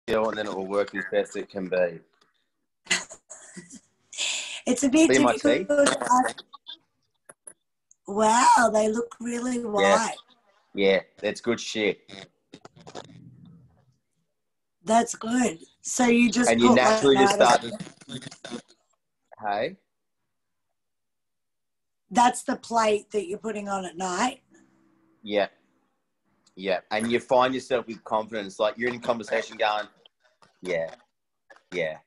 skill, and then it will work as best it can be. It's a bit See my difficult. Wow, they look really white. Yeah, that's good shit. That's good. So you just and you naturally just start to... Hey? That's the plate that you're putting on at night? Yeah. Yeah. And you find yourself with confidence. Like you're in a conversation going, yeah. Yeah.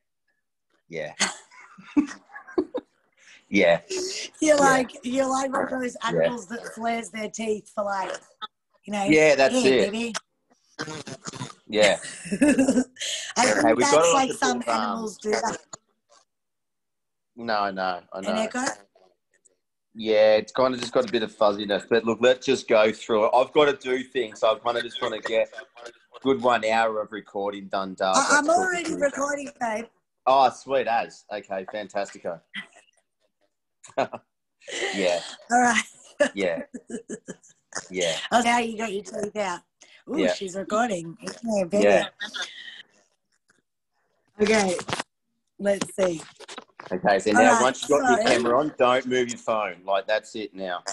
Yeah. Yeah. You're like one of those animals that flares their teeth for like, you know. Yeah, that's it. Baby. Yeah. I think that's like some animals do that. No, I know. An echo? Yeah, it's kind of just got a bit of fuzziness. But look, let's just go through it. I've got to do things, so I kind of just want to get a good 1 hour of recording done, Dale. I'm already recording, babe. Oh, sweet as. Okay, fantastico. Yeah. All right. Yeah. Yeah. Oh, now you got your teeth out. Ooh, yeah. She's recording. Yeah. Okay, let's see. Okay, so now once you've got your camera on, don't move your phone. Like, that's it now.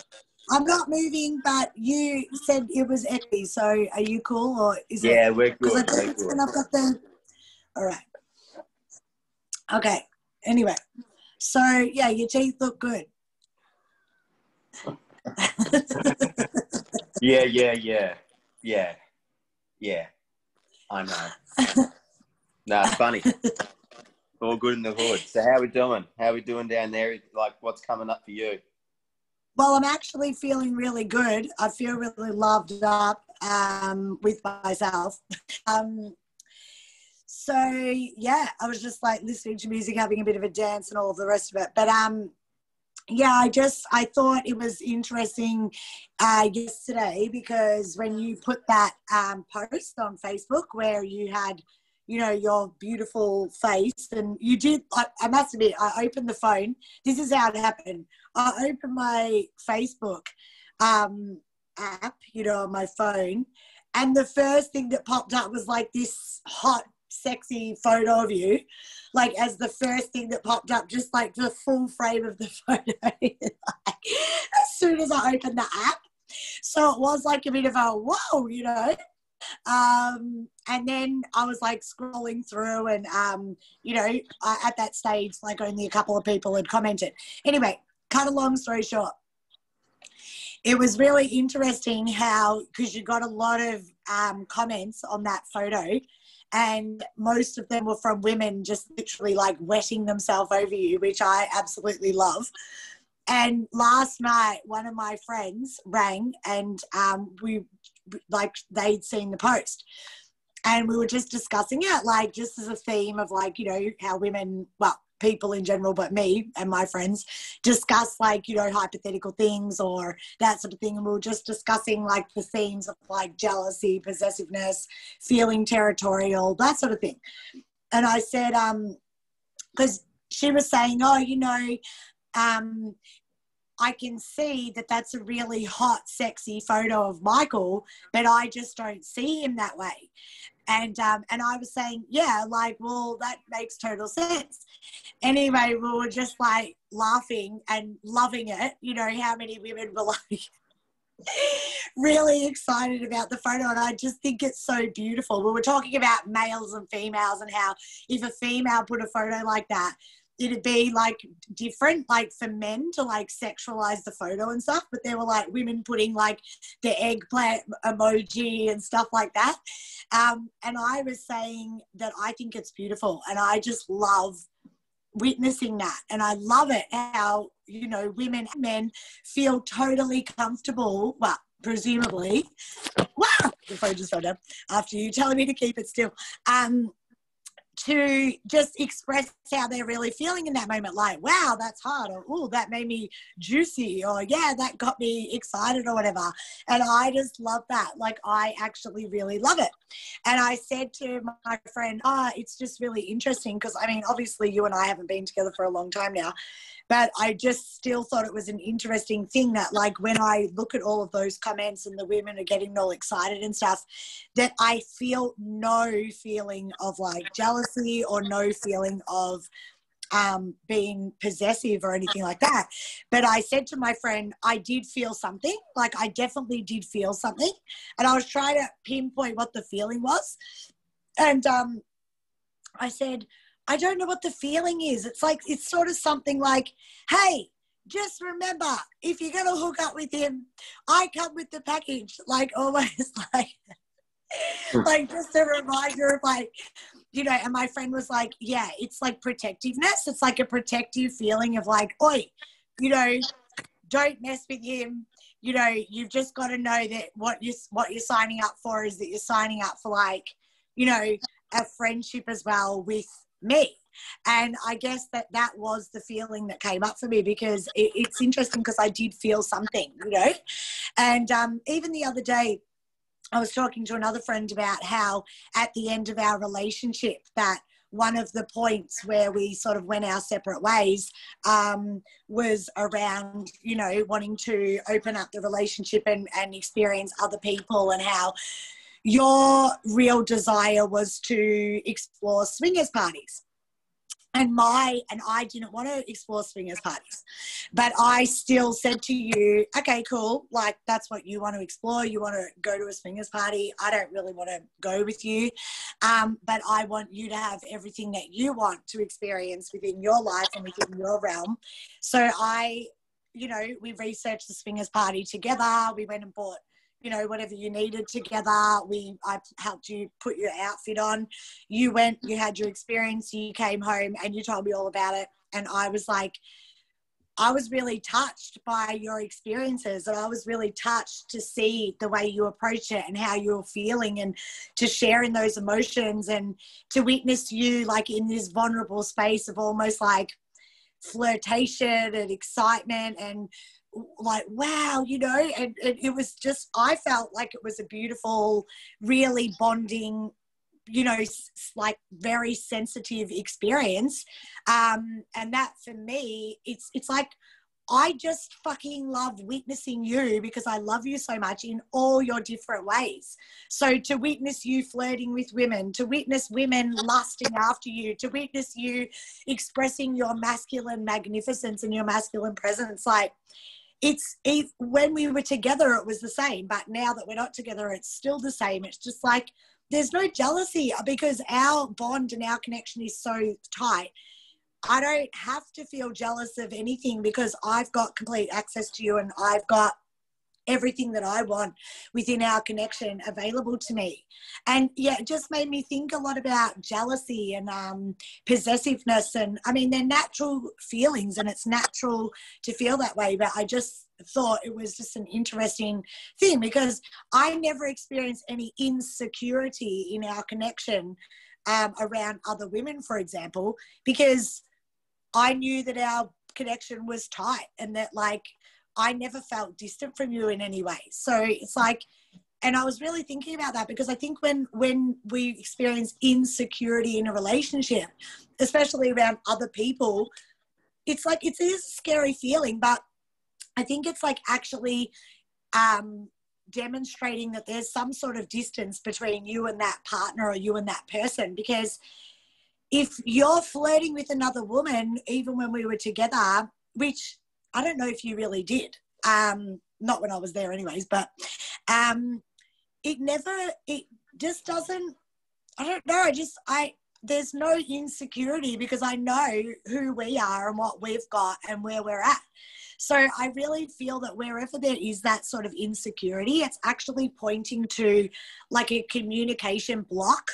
I'm not moving, but you said it was echoey, so are you cool or is it? Yeah, we're good. And I've got the... All right. Okay, anyway. So, yeah, your teeth look good. Yeah. I know. No, it's funny. All good in the hood. So how are we doing? How are we doing down there? Like, what's coming up for you? Well, I'm actually feeling really good. I feel really loved up with myself. So, yeah, I was just like listening to music, having a bit of a dance and all of the rest of it. But, yeah, I thought it was interesting yesterday because when you put that post on Facebook where you had, you know, your beautiful face and you did, I must admit, I opened the phone. This is how it happened. I opened my Facebook app, you know, on my phone, and the first thing that popped up was like this hot, sexy photo of you, like as the first thing that popped up, just like the full frame of the photo as soon as I opened the app. So it was like a bit of a whoa, you know. And then I was like scrolling through and, you know, at that stage, like only a couple of people had commented. Anyway, cut a long story short, it was really interesting how, because you got a lot of comments on that photo and most of them were from women just literally like wetting themselves over you, which I absolutely love. And last night, one of my friends rang and they'd seen the post and we were just discussing it, like just as a theme of like, you know, how women, well, people in general, but me and my friends discuss like, you know, hypothetical things or that sort of thing. And we were just discussing like the themes of like jealousy, possessiveness, feeling territorial, that sort of thing. And I said, because she was saying, oh, you know, I can see that that's a really hot, sexy photo of Michael, but I just don't see him that way. And I was saying, yeah, like, well, that makes total sense. Anyway, we were just like laughing and loving it. You know, how many women were like really excited about the photo. And I just think it's so beautiful. We were talking about males and females and how if a female put a photo like that, it'd be like different, like for men to like sexualize the photo and stuff, but there were like women putting like the eggplant emoji and stuff like that. And I was saying that I think it's beautiful and I just love witnessing that. And I love it how, you know, women and men feel totally comfortable, well, presumably, wow, the phone just fell down after you telling me to keep it still, to just express how they're really feeling in that moment. Like, wow, that's hard. Or, oh, that made me juicy. Or, yeah, that got me excited or whatever. And I just love that. Like, I actually really love it. And I said to my friend, it's just really interesting because, I mean, obviously you and I haven't been together for a long time now. But I just still thought it was an interesting thing that, like, when I look at all of those comments and the women are getting all excited and stuff, that I feel no feeling of, like, jealousy or no feeling of being possessive or anything like that. But I said to my friend, I did feel something. Like, I definitely did feel something. And I was trying to pinpoint what the feeling was. And I said, I don't know what the feeling is. It's like, it's sort of something like, hey, just remember, if you're going to hook up with him, I come with the package. Like, almost like just a reminder of, like, you know. And my friend was like, yeah, it's like protectiveness. It's like a protective feeling of, like, oi, you know, don't mess with him. You know, you've just got to know that what you're signing up for is that you're signing up for, like, you know, a friendship as well with me. And I guess that was the feeling that came up for me, because it's interesting because I did feel something, you know. And even the other day, I was talking to another friend about how at the end of our relationship, that one of the points where we sort of went our separate ways was around, you know, wanting to open up the relationship and experience other people, and how your real desire was to explore swingers parties. And I didn't want to explore swingers parties, but I still said to you, okay, cool. Like, that's what you want to explore. You want to go to a swingers party. I don't really want to go with you. But I want you to have everything that you want to experience within your life and within your realm. So we researched the swingers party together. We went and bought, you know, whatever you needed together. I helped you put your outfit on. You went, you had your experience, you came home and you told me all about it. And I was really touched by your experiences, and I was really touched to see the way you approach it and how you were feeling, and to share in those emotions, and to witness you, like, in this vulnerable space of almost like flirtation and excitement, and like, wow, you know. And it was just, I felt like it was a beautiful, really bonding, you know, like very sensitive experience. And that for me, it's like, I just fucking love witnessing you, because I love you so much in all your different ways. So to witness you flirting with women, to witness women lusting after you, to witness you expressing your masculine magnificence and your masculine presence, like, when we were together, it was the same, but now that we're not together, it's still the same. It's just like, there's no jealousy, because our bond and our connection is so tight. I don't have to feel jealous of anything, because I've got complete access to you, and I've got everything that I want within our connection available to me. And yeah, it just made me think a lot about jealousy and possessiveness. And I mean, they're natural feelings, and it's natural to feel that way. But I just thought it was just an interesting thing, because I never experienced any insecurity in our connection around other women, for example, because I knew that our connection was tight, and that, like, I never felt distant from you in any way. So it's like, and I was really thinking about that, because I think when we experience insecurity in a relationship, especially around other people, it's like, it is a scary feeling, but I think it's like actually demonstrating that there's some sort of distance between you and that partner, or you and that person. Because if you're flirting with another woman, even when we were together, which I don't know if you really did, not when I was there anyways, but it just doesn't, I don't know, there's no insecurity, because I know who we are and what we've got and where we're at. So I really feel that wherever there is that sort of insecurity, it's actually pointing to like a communication block,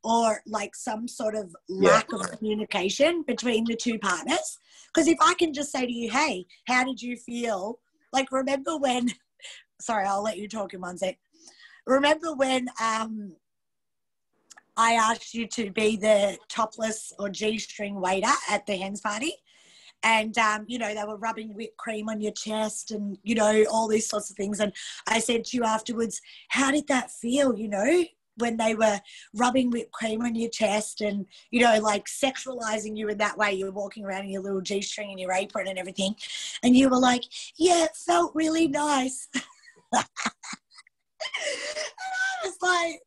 or like some sort of lack of communication between the two partners. Because if I can just say to you, hey, how did you feel? Like, remember when, sorry, I'll let you talk in one sec. Remember when I asked you to be the topless or G-string waiter at the hens party. And, you know, they were rubbing whipped cream on your chest and, you know, all these sorts of things. And I said to you afterwards, how did that feel, you know, when they were rubbing whipped cream on your chest and, you know, like sexualizing you in that way? You were walking around in your little G-string and your apron and everything. And you were like, yeah, it felt really nice. And I was like,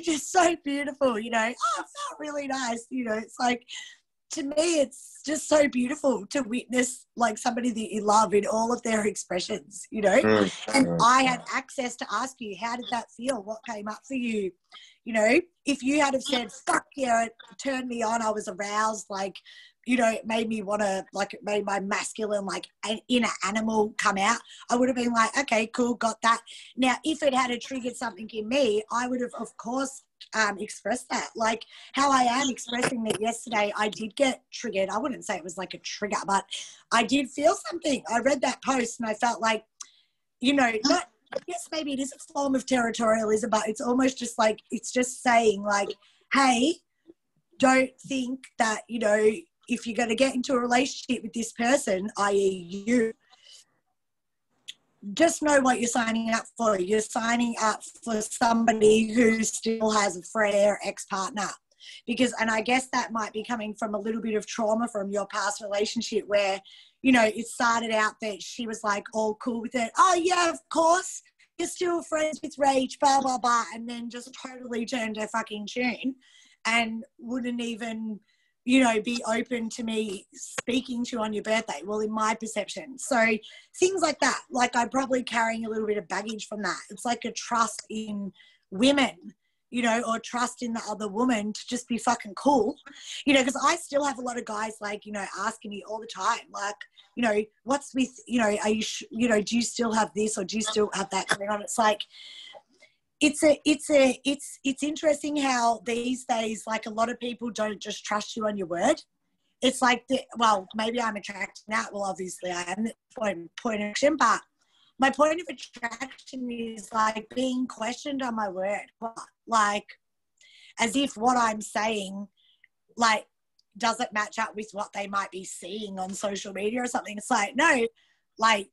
just so beautiful, you know. Oh, it felt really nice. You know, it's like, to me, it's just so beautiful to witness like somebody that you love in all of their expressions, you know. And I had access to ask you, how did that feel? What came up for you? You know, if you had have said, fuck yeah, it turned me on, I was aroused, like, you know, it made me want to, like, it made my masculine, like, inner animal come out, I would have been like, okay, cool, got that. Now, if it had triggered something in me, I would have, of course, expressed that. Like how I am expressing that yesterday, I did get triggered. I wouldn't say it was like a trigger, but I did feel something. I read that post and I felt like, you know, not, yes, maybe it is a form of territorialism, but it's almost just like, it's just saying like, hey, don't think that, you know, if you're going to get into a relationship with this person, i.e. you, just know what you're signing up for. You're signing up for somebody who still has a friend or ex-partner. Because, and I guess that might be coming from a little bit of trauma from your past relationship where, you know, it started out that she was like all cool with it. Oh yeah, of course, you're still friends with Rach, blah, blah, blah. And then just totally turned her fucking tune and wouldn't even, you know, be open to me speaking to you on your birthday. Well, in my perception. So things like that, like I'm probably carrying a little bit of baggage from that. It's like a trust in women, you know, or trust in the other woman to just be fucking cool, you know, because I still have a lot of guys like, you know, asking me all the time, like, you know, what's with, you know, are you, you know, do you still have this or do you still have that going on? It's like, it's interesting how these days, like a lot of people don't just trust you on your word. It's like, well, maybe I'm attracting that. Well, obviously I am at point of action, but my point of attraction is like being questioned on my word. Like as if what I'm saying, like, doesn't match up with what they might be seeing on social media or something. It's like, no, like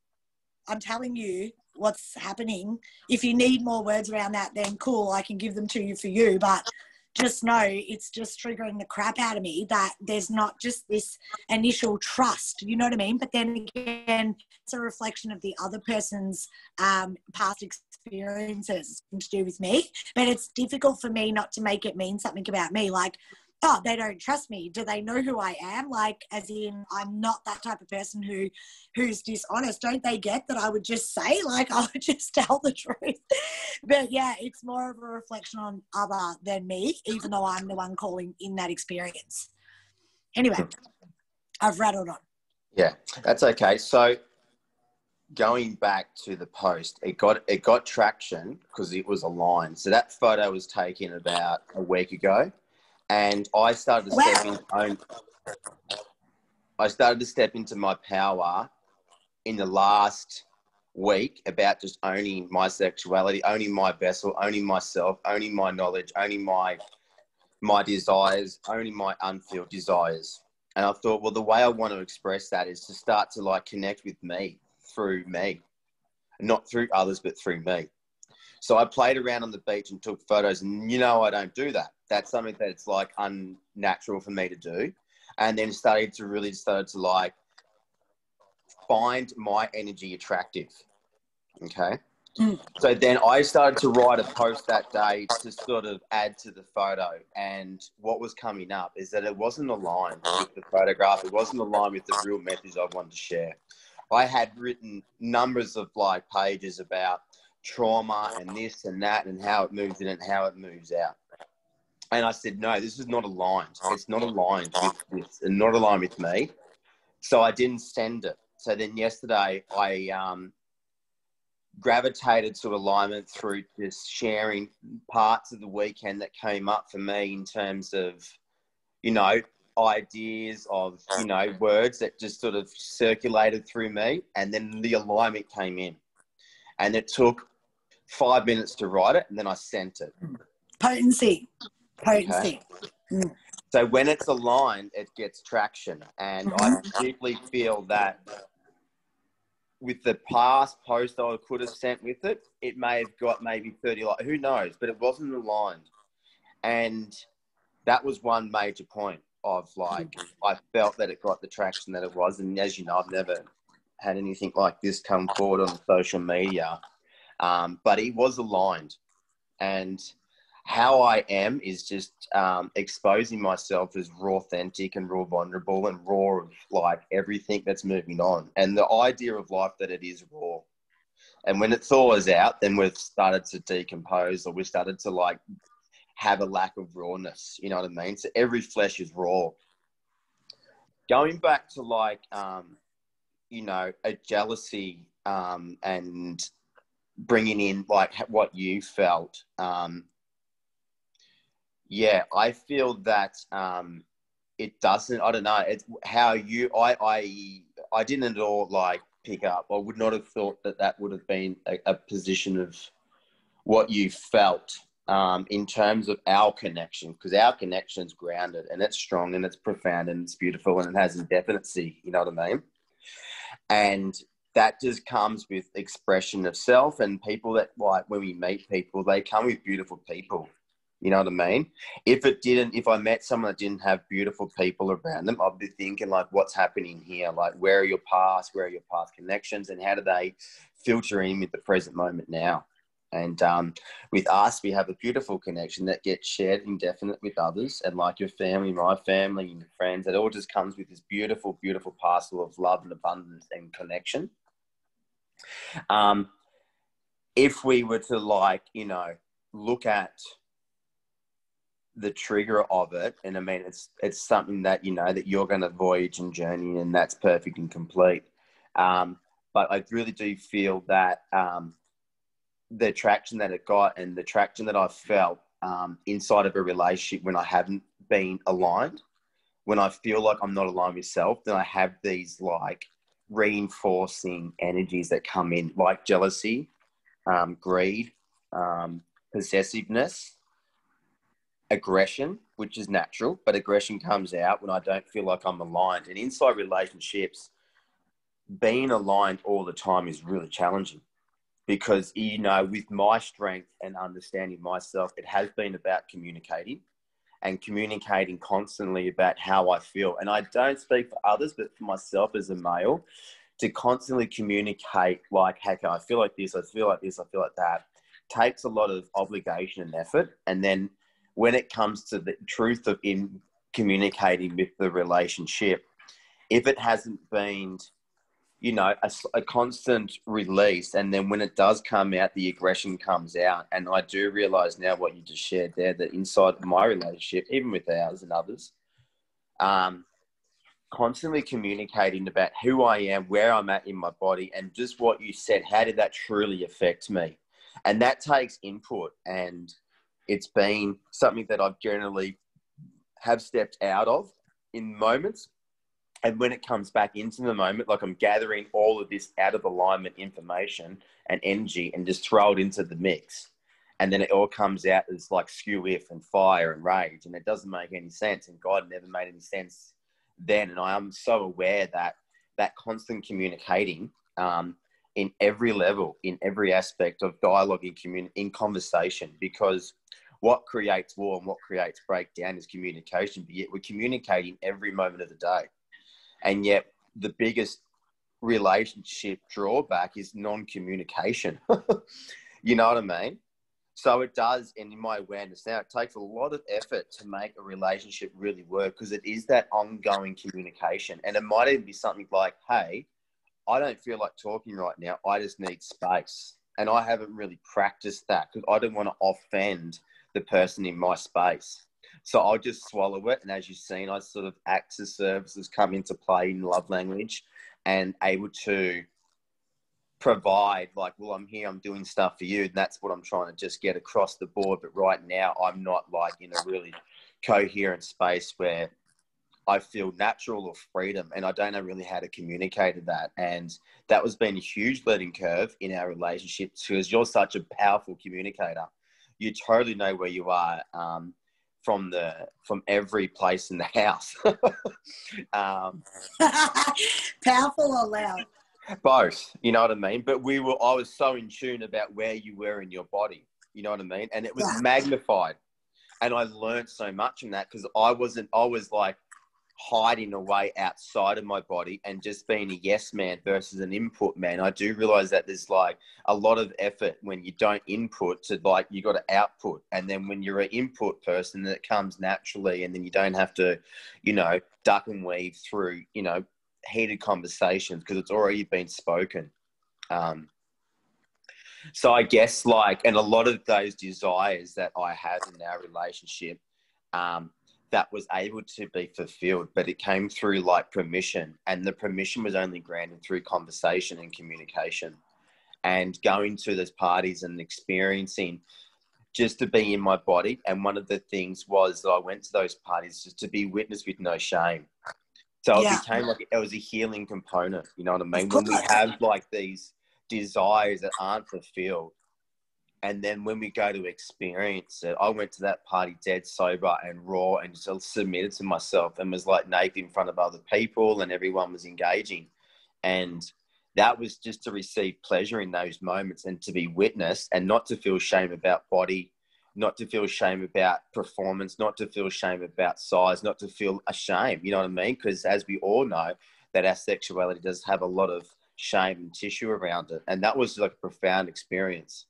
I'm telling you what's happening. If you need more words around that, then cool, I can give them to you for you. But just know it's just triggering the crap out of me that there's not just this initial trust, you know what I mean? But then again, it's a reflection of the other person's past experiences to do with me. But it's difficult for me not to make it mean something about me. Like, oh, they don't trust me. Do they know who I am? Like, as in, I'm not that type of person who's dishonest. Don't they get that I would just say, like, I would just tell the truth? But yeah, it's more of a reflection on other than me, even though I'm the one calling in that experience. Anyway, I've rattled on. Yeah, that's okay. So going back to the post, it got traction because it was aligned. So that photo was taken about a week ago. And I started to step into my power in the last week about just owning my sexuality, owning my vessel, owning myself, owning my knowledge, owning my desires, owning my unfulfilled desires. And I thought, well, the way I want to express that is to start to like connect with me through me, not through others, but through me. So I played around on the beach and took photos, and you know I don't do that. That's something that's like unnatural for me to do. And then started to like find my energy attractive. Okay. So then I started to write a post that day to sort of add to the photo. And what was coming up is that it wasn't aligned with the photograph. It wasn't aligned with the real message I wanted to share. I had written numbers of like pages about trauma and this and that and how it moves in and how it moves out. And I said, no, this is not aligned. It's not aligned with this and not aligned with me. So I didn't send it. So then yesterday I gravitated to alignment through just sharing parts of the weekend that came up for me in terms of, you know, ideas of, you know, words that just sort of circulated through me. And then the alignment came in. And it took 5 minutes to write it, and then I sent it. Potency. Okay. Mm. So when it's aligned, it gets traction. And I deeply feel that with the past post I could have sent with it, it may have got maybe 30 likes. Who knows? But it wasn't aligned. And that was one major point of like, I felt that it got the traction that it was. And as you know, I've never had anything like this come forward on social media. But it was aligned. And how I am is just exposing myself as raw, authentic and raw, vulnerable and raw of like everything that's moving on. And the idea of life that it is raw. And when it thaws out, then we've started to decompose, or we started to like have a lack of rawness. You know what I mean? So every flesh is raw. Going back to like, you know, a jealousy and bringing in like what you felt. Yeah, I feel that it doesn't. I don't know. It's how you. I didn't at all like pick up. I would not have thought that that would have been a position of what you felt in terms of our connection, because our connection's grounded and it's strong and it's profound and it's beautiful and it has indefinitency. You know what I mean? And that just comes with expression of self. And people that like when we meet people, they come with beautiful people. You know what I mean? If I met someone that didn't have beautiful people around them, I'd be thinking like, what's happening here? Like, where are your past connections, and how do they filter in with the present moment now? And with us, we have a beautiful connection that gets shared indefinite with others, and like your family, my family, and your friends, it all just comes with this beautiful, beautiful parcel of love and abundance and connection. If we were to like, you know, look at the trigger of it, and I mean it's something that you know that you're going to voyage and journey, and that's perfect and complete, but I really do feel that the traction that it got and the traction that I've felt inside of a relationship when I haven't been aligned, when I feel like I'm not aligned with self, then I have these like reinforcing energies that come in, like jealousy, greed, possessiveness, aggression, which is natural, but aggression comes out when I don't feel like I'm aligned. And inside relationships, being aligned all the time is really challenging because, you know, with my strength and understanding myself, it has been about communicating and communicating constantly about how I feel. And I don't speak for others, but for myself as a male, to constantly communicate like, hey, I feel like this, I feel like this, I feel like that, takes a lot of obligation and effort. And then when it comes to the truth of in communicating with the relationship, if it hasn't been, you know, a constant release, and then when it does come out, the aggression comes out. And I do realize now what you just shared there, that inside of my relationship, even with ours and others, constantly communicating about who I am, where I'm at in my body, and just what you said, how did that truly affect me? And that takes input, and it's been something that I've generally have stepped out of in moments. And when it comes back into the moment, like I'm gathering all of this out of alignment information and energy and just throw it into the mix. And then it all comes out as like skew if and fire and rage. And it doesn't make any sense. And God never made any sense then. And I am so aware that that constant communicating in every level, in every aspect of dialogue in conversation, because what creates war and what creates breakdown is communication. But yet we're communicating every moment of the day. And yet the biggest relationship drawback is non-communication. You know what I mean? So it does, and in my awareness now, it takes a lot of effort to make a relationship really work, because it is that ongoing communication. And it might even be something like, hey, I don't feel like talking right now. I just need space. And I haven't really practiced that because I don't want to offend the person in my space. So I'll just swallow it. And as you've seen, I sort of acts as services come into play in love language and able to provide like, well, I'm here, I'm doing stuff for you. And that's what I'm trying to just get across the board. But right now I'm not like in a really coherent space where I feel natural or freedom, and I don't know really how to communicate that. And that was been a huge learning curve in our relationship, because you're such a powerful communicator. you totally know where you are from every place in the house. Powerful or loud? Both, you know what I mean? But I was so in tune about where you were in your body, you know what I mean? And it was magnified. And I learned so much from that because I was like hiding away outside of my body and just being a yes man versus an input man. I do realize that there's like a lot of effort when you don't input to, like, you got to output. And then when you're an input person, it comes naturally, and then you don't have to, you know, duck and weave through, you know, heated conversations because it's already been spoken. So I guess, like, and a lot of those desires that I had in our relationship, that was able to be fulfilled, but it came through like permission, and the permission was only granted through conversation and communication, and going to those parties and experiencing just to be in my body. And one of the things was that I went to those parties just to be witnessed with no shame. So it became like it was a healing component, you know what I mean? When we have like these desires that aren't fulfilled, and then when we go to experience it, I went to that party dead sober and raw and just submitted to myself and was like naked in front of other people, and everyone was engaging. And that was just to receive pleasure in those moments and to be witnessed, and not to feel shame about body, not to feel shame about performance, not to feel shame about size, not to feel ashamed, you know what I mean? Because as we all know, that our sexuality does have a lot of shame and tissue around it. And that was like a profound experience,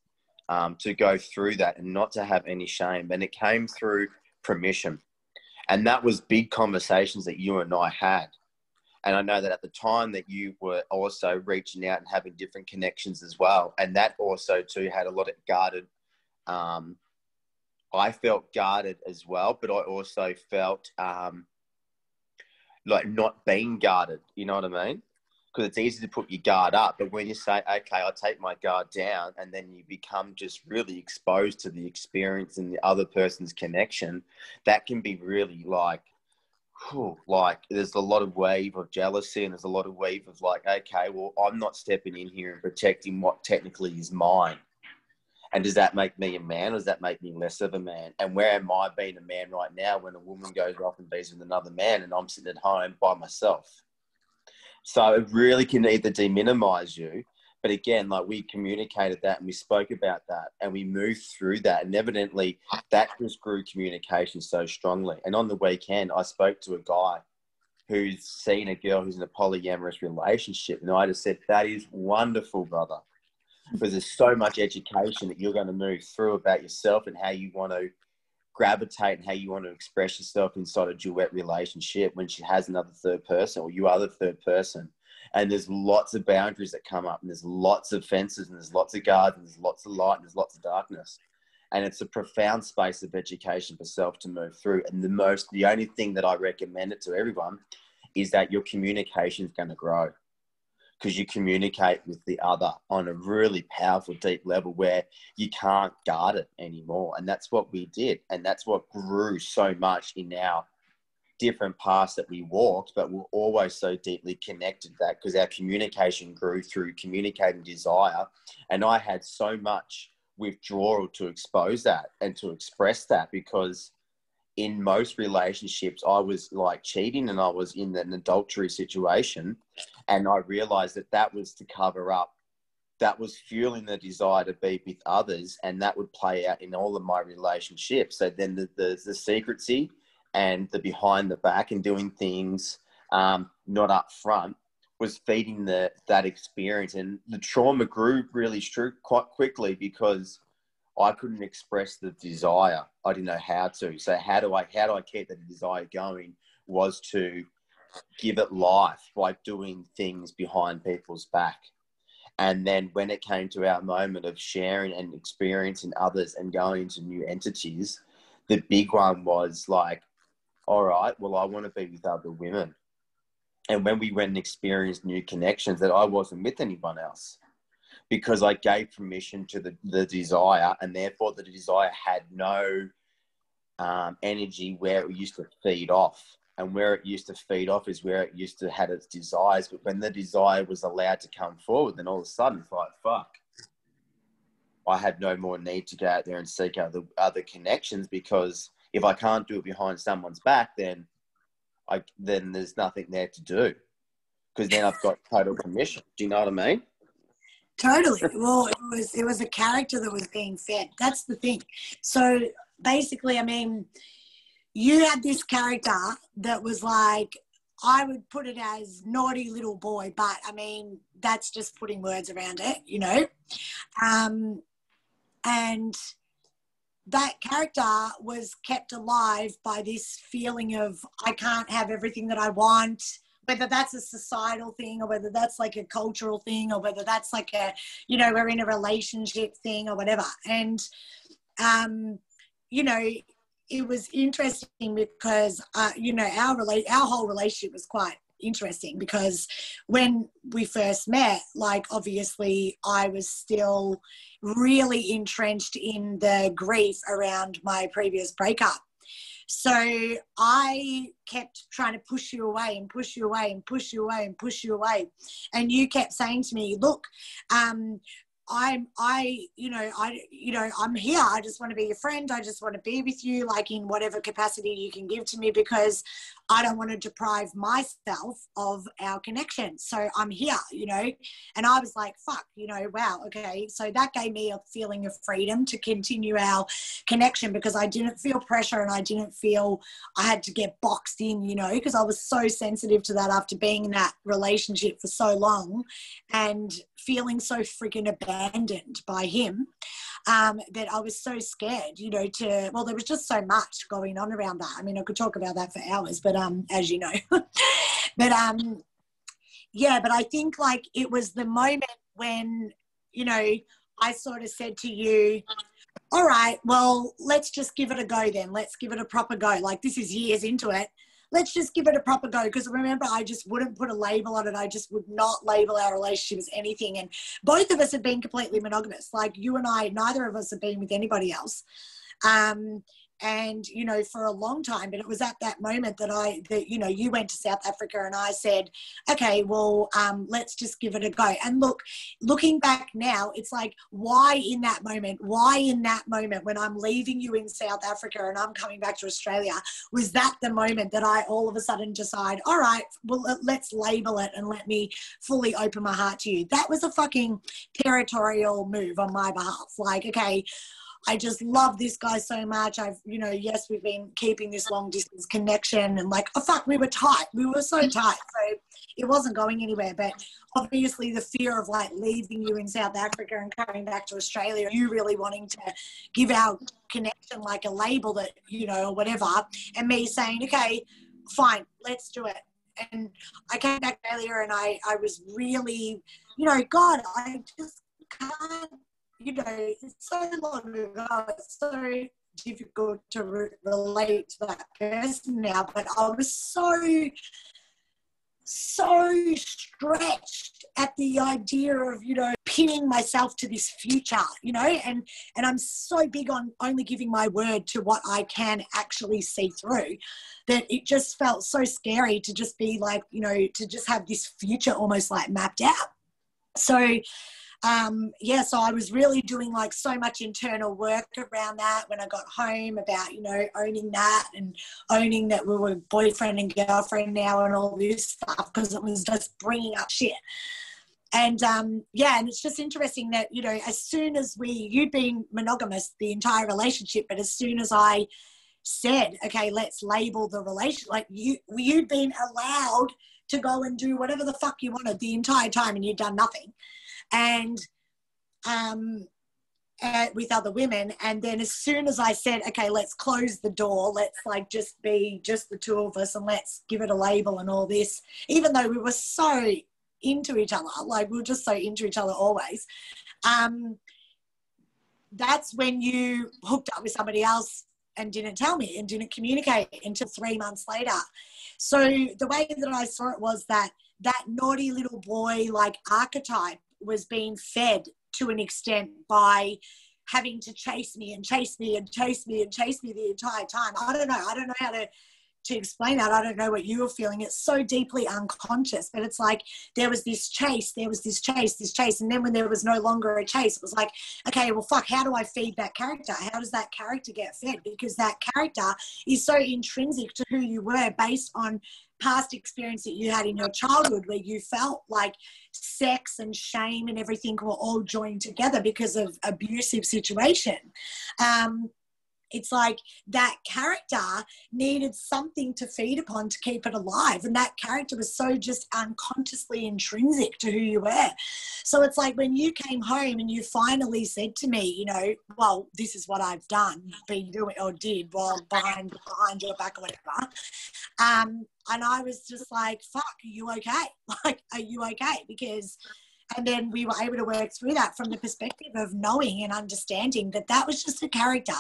to go through that and not to have any shame. And it came through permission. And that was big conversations that you and I had. And I know that at the time that you were also reaching out and having different connections as well. And that also too had a lot of guarded, I felt guarded as well, but I also felt like not being guarded, you know what I mean? Because it's easy to put your guard up, but when you say, okay, I'll take my guard down, and then you become just really exposed to the experience and the other person's connection, that can be really like, like there's a lot of wave of jealousy, and there's a lot of wave of like, okay, well, I'm not stepping in here and protecting what technically is mine. And does that make me a man, or does that make me less of a man? And where am I being a man right now when a woman goes off and bees with another man and I'm sitting at home by myself? So it really can either deminimize you, but again, like we communicated that and we spoke about that and we moved through that, and evidently that just grew communication so strongly. And on the weekend, I spoke to a guy who's seen a girl who's in a polyamorous relationship, and I just said, that is wonderful, brother, because there's so much education that you're going to move through about yourself and how you want to gravitate and how you want to express yourself inside a duet relationship when she has another third person, or you are the third person. And there's lots of boundaries that come up, and there's lots of fences, and there's lots of guards, and there's lots of light, and there's lots of darkness. And it's a profound space of education for self to move through. And the only thing that I recommend it to everyone is that your communication is going to grow, because you communicate with the other on a really powerful, deep level where you can't guard it anymore. And that's what we did. And that's what grew so much in our different paths that we walked, but we're always so deeply connected, that because our communication grew through communicating desire. And I had so much withdrawal to expose that and to express that, because in most relationships, I was like cheating and I was in an adultery situation. And I realized that that was to cover up, that was fueling the desire to be with others. And that would play out in all of my relationships. So then the secrecy and the behind the back and doing things not up front was feeding that experience. And the trauma grew really quite quickly because I couldn't express the desire. I didn't know how to. So how do I keep the desire going was to give it life by doing things behind people's back. And then when it came to our moment of sharing and experiencing others and going into new entities, the big one was like, all right, well, I want to be with other women. And when we went and experienced new connections, that I wasn't with anyone else, because I gave permission to the desire, and therefore the desire had no energy where it used to feed off. And where it used to feed off is where it used to had its desires. But when the desire was allowed to come forward, then all of a sudden it's like, fuck, I had no more need to go out there and seek out the other connections, because if I can't do it behind someone's back, then there's nothing there to do, because then I've got total permission. Do you know what I mean? Totally. Well, it was a character that was being fed. That's the thing. So basically, I mean, you had this character that was like, I would put it as naughty little boy, but I mean, that's just putting words around it, you know? And that character was kept alive by this feeling of, I can't have everything that I want, whether that's a societal thing or whether that's like a cultural thing or whether that's like a, you know, we're in a relationship thing or whatever. And, you know, it was interesting because, you know, our whole relationship was quite interesting, because when we first met, like, obviously I was still really entrenched in the grief around my previous breakup. So I kept trying to push you away and push you away and push you away and push you away. And you kept saying to me, look, I'm here. I just want to be your friend. I just want to be with you, like, in whatever capacity you can give to me, because I don't want to deprive myself of our connection. So I'm here, you know. And I was like, fuck, you know, wow, okay. So that gave me a feeling of freedom to continue our connection, because I didn't feel pressure and I didn't feel I had to get boxed in, you know, because I was so sensitive to that after being in that relationship for so long and feeling so freaking abandoned by him, that I was so scared, you know, there was just so much going on around that. I mean, I could talk about that for hours, but as you know, but yeah, but I think, like, it was the moment when, you know, I sort of said to you, all right, well, let's just give it a go then. Let's give it a proper go. Like, this is years into it. Let's just give it a proper go. Because remember, I just wouldn't put a label on it. I just would not label our relationship as anything. And both of us have been completely monogamous. Like, you and I, neither of us have been with anybody else. And, you know, for a long time. But it was at that moment that you know, you went to South Africa and I said, okay, well, let's just give it a go. And looking back now, it's like, why in that moment when I'm leaving you in South Africa and I'm coming back to Australia, was that the moment that I all of a sudden decide, all right, well, let's label it and let me fully open my heart to you. That was a fucking territorial move on my behalf. Like, okay, I just love this guy so much. You know, yes, we've been keeping this long distance connection, and like, oh fuck, we were tight. We were so tight. So it wasn't going anywhere. But obviously the fear of, like, leaving you in South Africa and coming back to Australia, you really wanting to give our connection like a label that, you know, or whatever, and me saying, okay, fine, let's do it. And I came back earlier and I was really, you know, God, I just can't, you know, it's so long ago, it's so difficult to relate to that person now, but I was so stretched at the idea of, you know, pinning myself to this future, you know, and I'm so big on only giving my word to what I can actually see through, that it just felt so scary to just be like, you know, to just have this future almost like mapped out. So so I was really doing, like, so much internal work around that when I got home, about, you know, owning that and owning that we were boyfriend and girlfriend now and all this stuff, because it was just bringing up shit. And and it's just interesting that, you know, as soon as you'd been monogamous the entire relationship, but as soon as I said, okay, let's label the relationship, like, you'd been allowed to go and do whatever the fuck you wanted the entire time and you'd done nothing. And with other women. And then as soon as I said, okay, let's close the door, let's, like, just be just the two of us and let's give it a label and all this, even though we were so into each other, like, we were just so into each other always, that's when you hooked up with somebody else and didn't tell me and didn't communicate until 3 months later. So the way that I saw it was that naughty little boy, like, archetype was being fed to an extent by having to chase me and chase me and chase me and chase me the entire time. I don't know how to to explain that, I don't know what you were feeling. It's so deeply unconscious, but it's like there was this chase, and then when there was no longer a chase, it was like, okay, well, fuck, how do I feed that character? How does that character get fed? Because that character is so intrinsic to who you were based on past experience that you had in your childhood, where you felt like sex and shame and everything were all joined together because of abusive situation. It's like that character needed something to feed upon to keep it alive. And that character was so just unconsciously intrinsic to who you were. So it's like when you came home and you finally said to me, you know, well, this is what I've done, been doing or did while behind your back or whatever. And I was just like, fuck, are you okay? Like, are you okay? Because... And then we were able to work through that from the perspective of knowing and understanding that that was just a character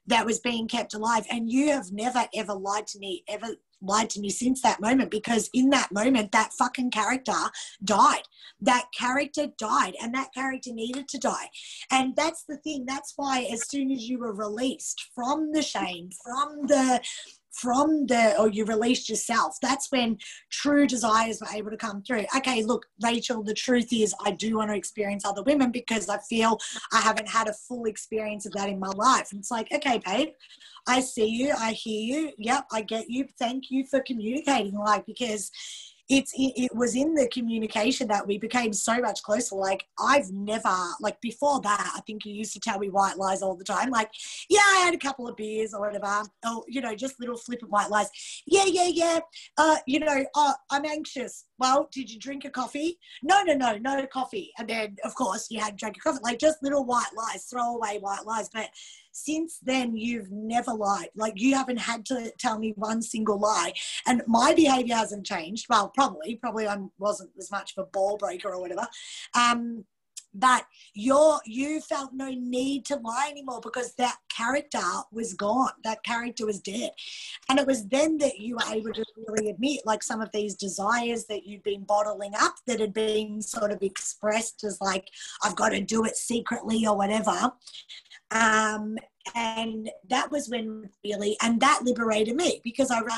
that was being kept alive. And you have never, ever lied to me since that moment, because in that moment, that fucking character died. That character died, and that character needed to die. And that's the thing. That's why as soon as you were released from the shame, or you released yourself, that's when true desires were able to come through. Okay, look, Rachel, the truth is I do want to experience other women because I feel I haven't had a full experience of that in my life. And it's like, okay, babe, I see you, I hear you, yep, I get you, thank you for communicating, like, because it was in the communication that we became so much closer. Like, I've never, like, before that, I think you used to tell me white lies all the time. Like, yeah, I had a couple of beers or whatever. Or, you know, just little flippant white lies. Yeah. You know, I'm anxious. Well, did you drink a coffee? No coffee. And then, of course, you had drank a coffee. Like, just little white lies, throwaway white lies. But since then, you've never lied. Like, you haven't had to tell me one single lie. And my behavior hasn't changed. Well, probably I wasn't as much of a ball breaker or whatever. But you felt no need to lie anymore because that character was gone. That character was dead. And it was then that you were able to really admit, like, some of these desires that you'd been bottling up that had been sort of expressed as like, I've got to do it secretly or whatever. And that was when really, and that liberated me, because I think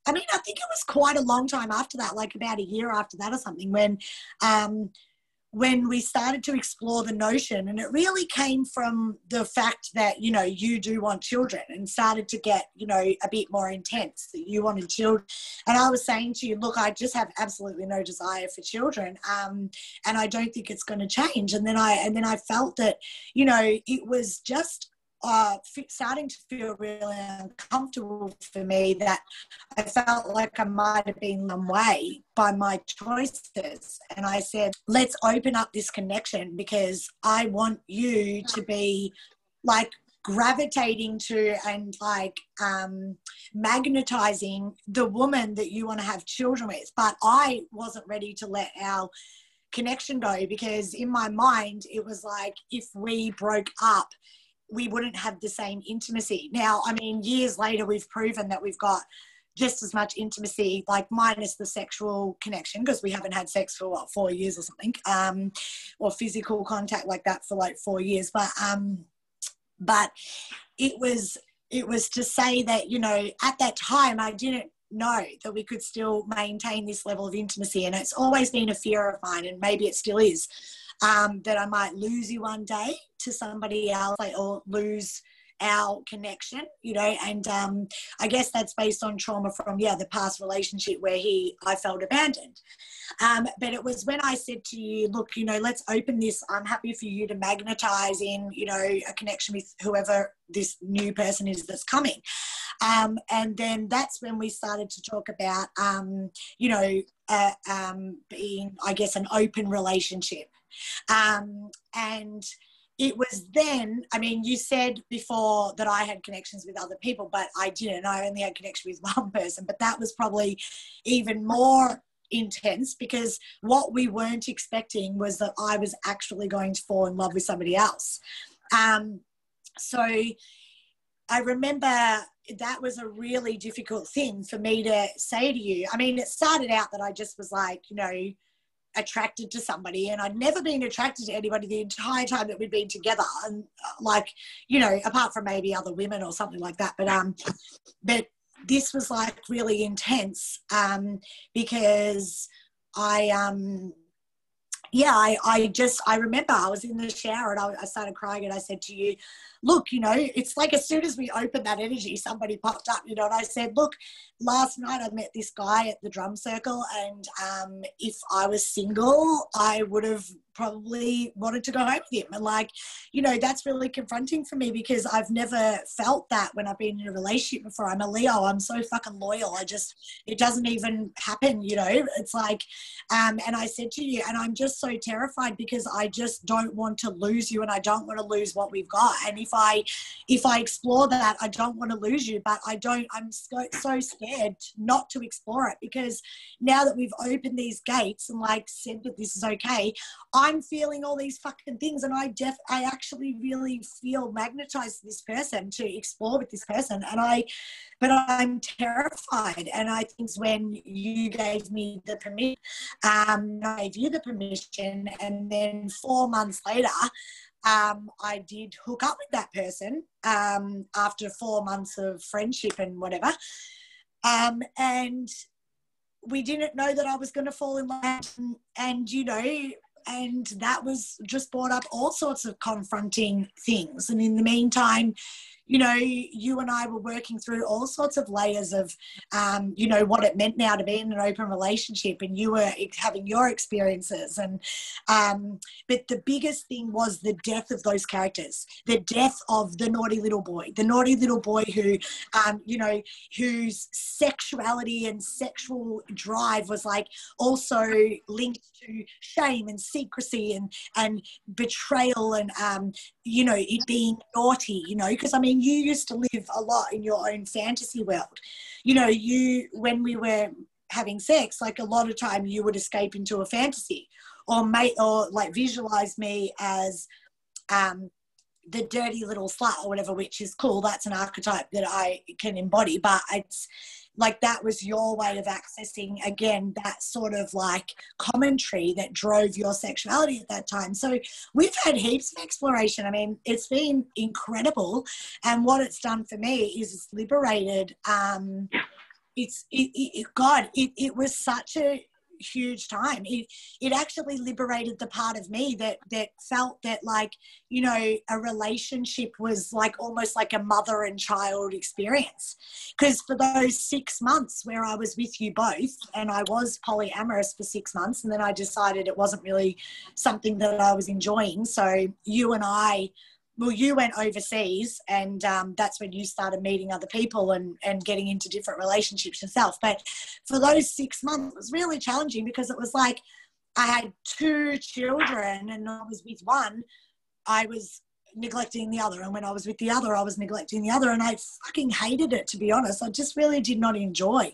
it was quite a long time after that, like about a year after that or something, when we started to explore the notion, and it really came from the fact that, you know, you do want children, and started to get, you know, a bit more intense, that you wanted children. And I was saying to you, look, I just have absolutely no desire for children. And I don't think it's going to change. And then I felt that, you know, it was just starting to feel really uncomfortable for me, that I felt like I might have been one way by my choices. And I said, let's open up this connection, because I want you to be like gravitating to and like magnetizing the woman that you want to have children with. But I wasn't ready to let our connection go, because in my mind it was like, if we broke up, we wouldn't have the same intimacy. Now, I mean, years later, we've proven that we've got just as much intimacy, like minus the sexual connection, because we haven't had sex for 4 years or something, or physical contact like that for like 4 years. But it was to say that, you know, at that time, I didn't know that we could still maintain this level of intimacy. And it's always been a fear of mine, and maybe it still is, that I might lose you one day to somebody else, or lose our connection, you know. And I guess that's based on trauma from, the past relationship where I felt abandoned. But it was when I said to you, look, you know, let's open this. I'm happy for you to magnetize in, you know, a connection with whoever this new person is that's coming. And then that's when we started to talk about, you know, being, I guess, an open relationship. And it was then, I mean, you said before that I had connections with other people, but I didn't. I only had connection with one person, but that was probably even more intense, because what we weren't expecting was that I was actually going to fall in love with somebody else. So I remember that was a really difficult thing for me to say to you. I mean, it started out that I just was like, you know, attracted to somebody, and I'd never been attracted to anybody the entire time that we'd been together, and like, you know, apart from maybe other women or something like that, but this was like really intense because I I remember I was in the shower and I started crying and I said to you, look, you know, it's like as soon as we opened that energy, somebody popped up, you know, and I said, look, last night I met this guy at the drum circle and if I was single, I would have probably wanted to go home with him. And like, you know, that's really confronting for me because I've never felt that when I've been in a relationship before. I'm a Leo. I'm so fucking loyal. It doesn't even happen, you know, it's like, and I said to you, and I'm just so terrified because I just don't want to lose you and I don't want to lose what we've got. And if I explore that, I don't want to lose you, but I'm so scared not to explore it because now that we've opened these gates and like said that this is okay, I'm feeling all these fucking things and I actually really feel magnetized to this person to explore with this person but I'm terrified. And I think when you gave me the permission, I gave you the permission, and then 4 months later, I did hook up with that person after 4 months of friendship and whatever. And we didn't know that I was going to fall in love and, you know, and that was just brought up all sorts of confronting things. And in the meantime, you know, you and I were working through all sorts of layers of, you know, what it meant now to be in an open relationship, and you were having your experiences. And, but the biggest thing was the death of those characters, the death of the naughty little boy who, you know, whose sexuality and sexual drive was like also linked to shame and secrecy and betrayal and, you know, it being naughty, you know, because I mean, you used to live a lot in your own fantasy world. You know, when we were having sex, like a lot of time you would escape into a fantasy or like visualize me as the dirty little slut or whatever, which is cool. That's an archetype that I can embody, but it's like that was your way of accessing, again, that sort of like commentary that drove your sexuality at that time. So we've had heaps of exploration. I mean, it's been incredible. And what it's done for me is it's liberated. It was such a huge time. It actually liberated the part of me that felt that, like, you know, a relationship was like almost like a mother and child experience, because for those 6 months where I was with you both, and I was polyamorous for 6 months, and then I decided it wasn't really something that I was enjoying, so you went overseas, and that's when you started meeting other people and getting into different relationships yourself. But for those 6 months, it was really challenging because it was like I had 2 children and I was with one, I was neglecting the other. And when I was with the other, I was neglecting the other. And I fucking hated it, to be honest. I just really did not enjoy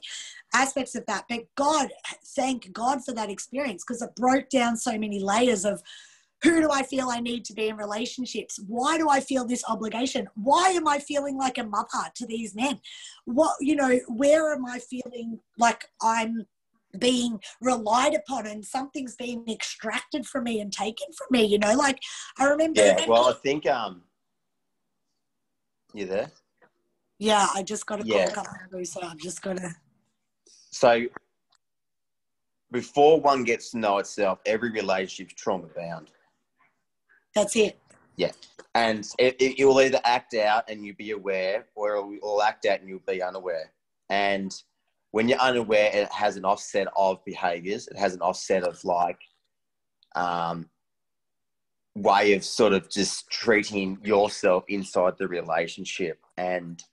aspects of that. But thank God for that experience, because it broke down so many layers of, who do I feel I need to be in relationships? Why do I feel this obligation? Why am I feeling like a mother to these men? What, you know, where am I feeling like I'm being relied upon and something's being extracted from me and taken from me, you know? Like, I remember... Yeah, well, I think, you there? Yeah, I just got a call coming through, so I've just got to... So, before one gets to know itself, every relationship's trauma-bound. That's it. Yeah. And it will either act out and you'll be aware, or it will act out and you'll be unaware. And when you're unaware, it has an offset of behaviours. It has an offset of like way of sort of just treating yourself inside the relationship. And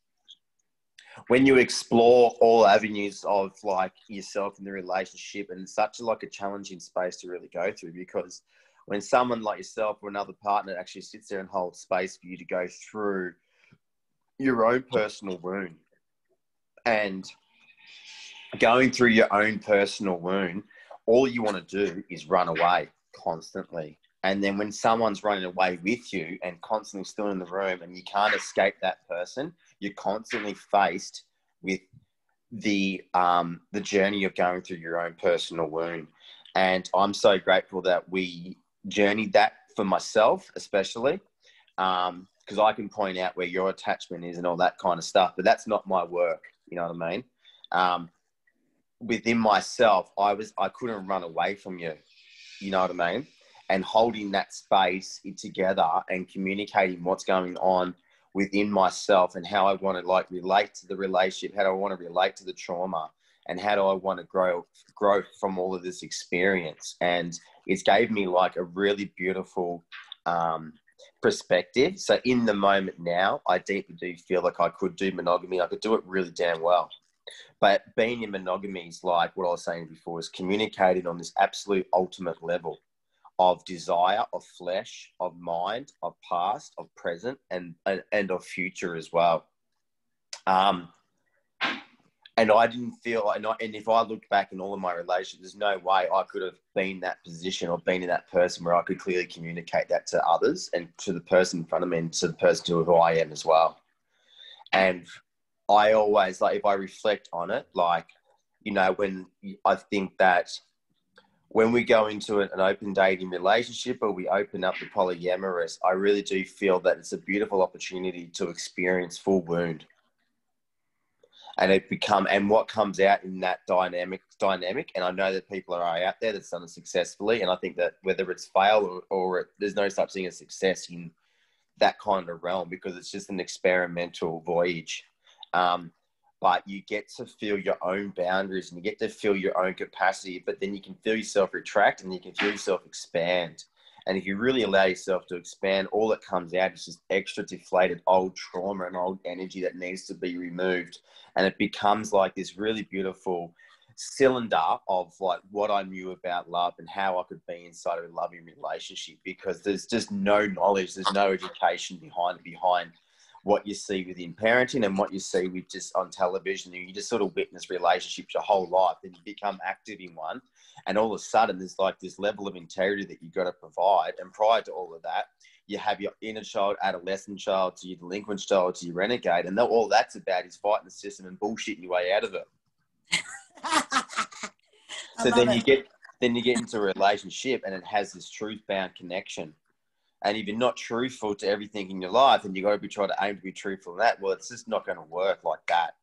when you explore all avenues of like yourself in the relationship, and it's such like a challenging space to really go through, because when someone like yourself or another partner actually sits there and holds space for you to go through your own personal wound, and going through your own personal wound, all you want to do is run away constantly. And then when someone's running away with you and constantly still in the room and you can't escape that person, you're constantly faced with the journey of going through your own personal wound. And I'm so grateful that we journeyed that, for myself especially, because I can point out where your attachment is and all that kind of stuff, but that's not my work. You know what I mean? Within myself, I couldn't run away from you. You know what I mean? And holding that space together and communicating what's going on within myself and how I want to like relate to the relationship, how do I want to relate to the trauma, and how do I want to grow from all of this experience. And it's gave me like a really beautiful perspective. So in the moment now, I deeply do feel like I could do monogamy. I could do it really damn well. But being in monogamy is like what I was saying before, is communicating on this absolute ultimate level of desire, of flesh, of mind, of past, of present, and of future as well. And I didn't feel, and if I looked back in all of my relationships, there's no way I could have been in that position or been in that person where I could clearly communicate that to others and to the person in front of me and to the person who I am as well. And I always, like, if I reflect on it, like, you know, when I think that when we go into an open dating relationship or we open up the polyamorous, I really do feel that it's a beautiful opportunity to experience full wound. And what comes out in that dynamic, and I know that people are out there that's done it successfully, and I think that whether it's failed or there's no such thing as success in that kind of realm, because it's just an experimental voyage. But you get to feel your own boundaries and you get to feel your own capacity, but then you can feel yourself retract and you can feel yourself expand. And if you really allow yourself to expand, all that comes out is just extra deflated old trauma and old energy that needs to be removed. And it becomes like this really beautiful cylinder of like what I knew about love and how I could be inside of a loving relationship, because there's just no knowledge, there's no education behind what you see within parenting and what you see with just on television. You just sort of witness relationships your whole life, and you become active in one, and all of a sudden there's like this level of integrity that you've got to provide. And prior to all of that, you have your inner child, adolescent child, to your delinquent child, to your renegade, and all that's about is fighting the system and bullshitting your way out of it. So then you get into a relationship and it has this truth-bound connection. And if you're not truthful to everything in your life, and you've got to be trying to aim to be truthful in that, well, it's just not going to work like that.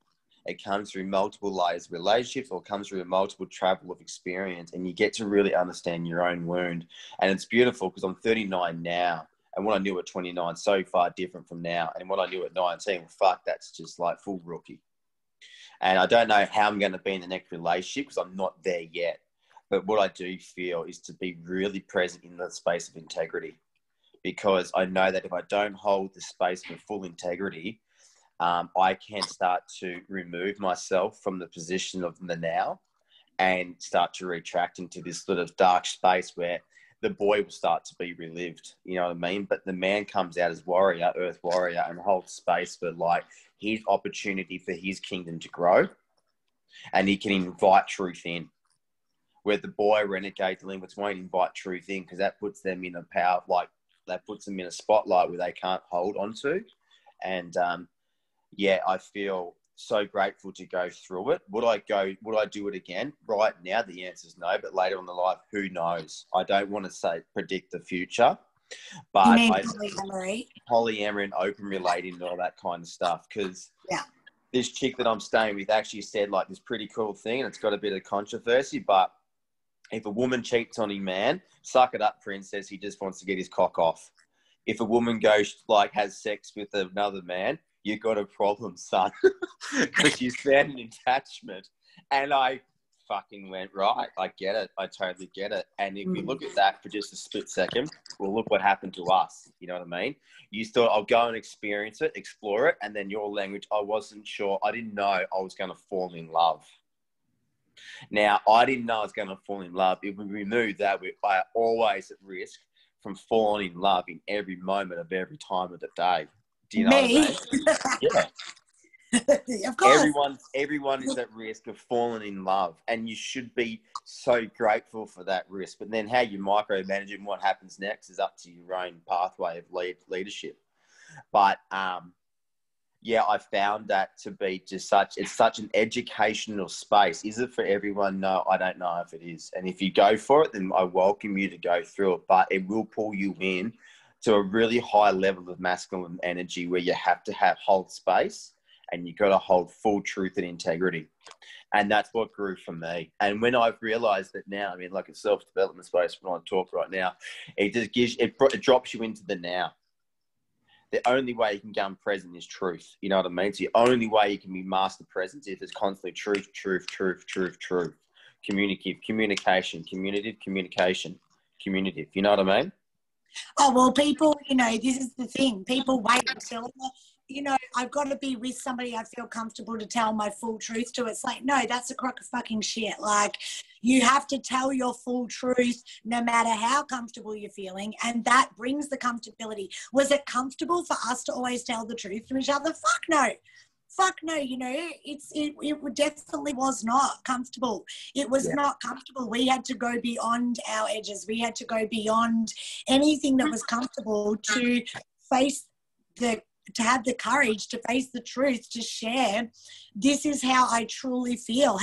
It comes through multiple layers of relationships, or comes through a multiple travel of experience, and you get to really understand your own wound. And it's beautiful because I'm 39 now, and what I knew at 29 so far different from now. And what I knew at 19, well, fuck, that's just like full rookie. And I don't know how I'm going to be in the next relationship because I'm not there yet. But what I do feel is to be really present in the space of integrity. Because I know that if I don't hold the space for full integrity, I can start to remove myself from the position of the now and start to retract into this sort of dark space where the boy will start to be relived, you know what I mean? But the man comes out as warrior, earth warrior, and holds space for like his opportunity for his kingdom to grow, and he can invite truth in. Where the boy, renegade, delinquents won't invite truth in because that puts them in a power, like, that puts them in a spotlight where they can't hold onto. And yeah, I feel so grateful to go through it. Would I do it again? Right now, the answer is no, but later on in the life, who knows? I don't want to predict the future, but you mean polyamory and open relating and all that kind of stuff. Because yeah, this chick that I'm staying with actually said like this pretty cool thing, and it's got a bit of controversy, but if a woman cheats on a man, suck it up, princess. He just wants to get his cock off. If a woman goes, like, has sex with another man, you got a problem, son. Because you found an attachment. And I fucking went, right, I get it. I totally get it. And if we look at that for just a split second, well, look what happened to us. You know what I mean? You thought, I'll go and experience it, explore it. And then your language, I wasn't sure. I didn't know I was going to fall in love. Now, I didn't know I was going to fall in love. If we remove that, I always at risk from falling in love in every moment of every time of the day. Do you know what I mean? Yeah. Of course. Everyone is at risk of falling in love, and you should be so grateful for that risk. But then how you micromanage it and what happens next is up to your own pathway of leadership. But yeah, I found that to be just it's such an educational space. Is it for everyone? No, I don't know if it is. And if you go for it, then I welcome you to go through it. But it will pull you in to a really high level of masculine energy where you have to hold space and you got to hold full truth and integrity. And that's what grew for me. And when I've realized that now, I mean, like a self-development space, when I talk right now, it just gives, it drops you into the now. The only way you can become present is truth. You know what I mean? So the only way you can be master presence is there's constantly truth. Communication. You know what I mean? Oh, well, people, you know, this is the thing. People wait until, you know, I've got to be with somebody I feel comfortable to tell my full truth to. It's like, no, that's a crock of fucking shit. Like, you have to tell your full truth no matter how comfortable you're feeling, and that brings the comfortability. Was it comfortable for us to always tell the truth to each other? Fuck no. Fuck no, you know, it definitely was not comfortable. It was not comfortable. We had to go beyond our edges. We had to go beyond anything that was comfortable to face to have the courage to face the truth, to share, this is how I truly feel,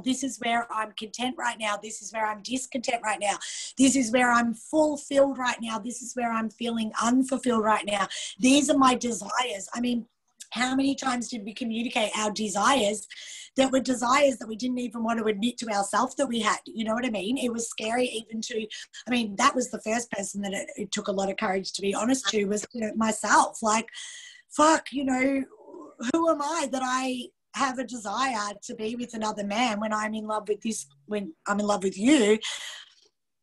This is where I'm content right now. This is where I'm discontent right now. This is where I'm fulfilled right now. This is where I'm feeling unfulfilled right now. These are my desires. I mean, how many times did we communicate our desires that were desires that we didn't even want to admit to ourselves that we had? You know what I mean? It was scary even to, I mean, that was the first person that it took a lot of courage to be honest to, was, you know, myself. Like, fuck, you know, who am I that I have a desire to be with another man when I'm in love with when I'm in love with you?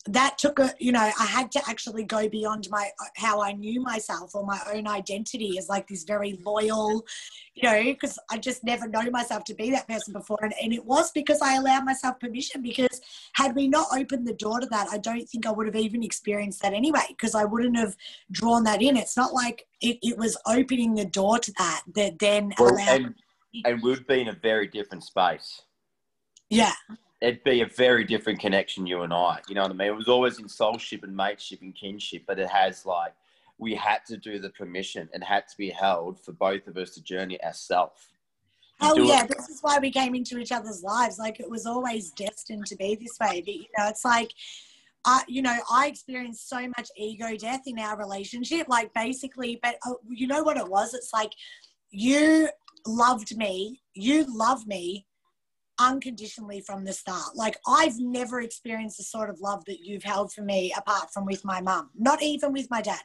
That took you know, I had to actually go beyond how I knew myself or my own identity as like this very loyal, you know, because I just never known myself to be that person before. And it was because I allowed myself permission, because had we not opened the door to that, I don't think I would have even experienced that anyway, because I wouldn't have drawn that in. It's not like it was opening the door to that then allowed. And we'd be in a very different space. Yeah. It'd be a very different connection, you and I. You know what I mean? It was always in soulship and mateship and kinship, but it has like, we had to do the permission and had to be held for both of us to journey ourselves. This is why we came into each other's lives. Like, it was always destined to be this way. But, you know, it's like, you know, I experienced so much ego death in our relationship, like basically, but you know what it was? It's like, you love me unconditionally from the start. Like, I've never experienced the sort of love that you've held for me apart from with my mum, not even with my dad.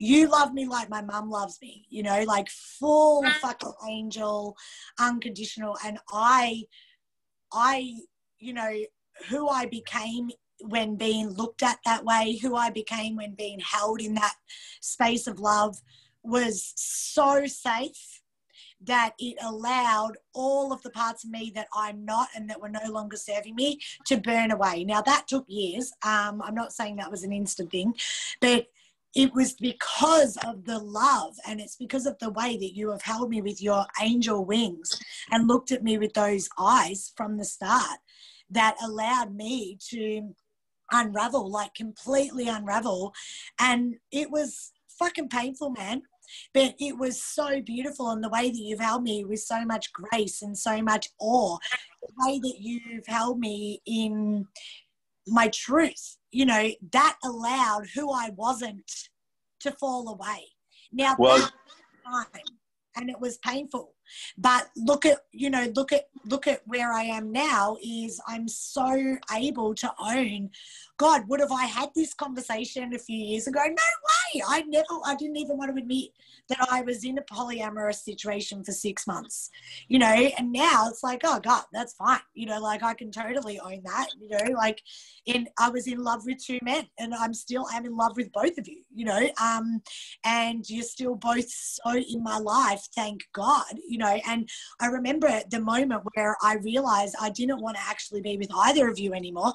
You love me like my mum loves me, you know, like full fucking angel, unconditional. And I, you know, who I became when being looked at that way, who I became when being held in that space of love, was so safe that it allowed all of the parts of me that I'm not and that were no longer serving me to burn away. Now, that took years. I'm not saying that was an instant thing, but it was because of the love, and it's because of the way that you have held me with your angel wings and looked at me with those eyes from the start, that allowed me to unravel, like completely unravel. And it was fucking painful, man. But it was so beautiful, and the way that you've held me with so much grace and so much awe, the way that you've held me in my truth, you know, that allowed who I wasn't to fall away. Now, that was time, and it was painful. But look at where I am now. Is I'm so able to own, God, would have I had this conversation a few years ago? No way. I didn't even want to admit that I was in a polyamorous situation for 6 months, you know, and now it's like, oh God, that's fine. You know, like I can totally own that, you know, like I was in love with 2 men, and I'm in love with both of you, you know, and you're still both so in my life, thank God, you know. And I remember the moment where I realized I didn't want to actually be with either of you anymore.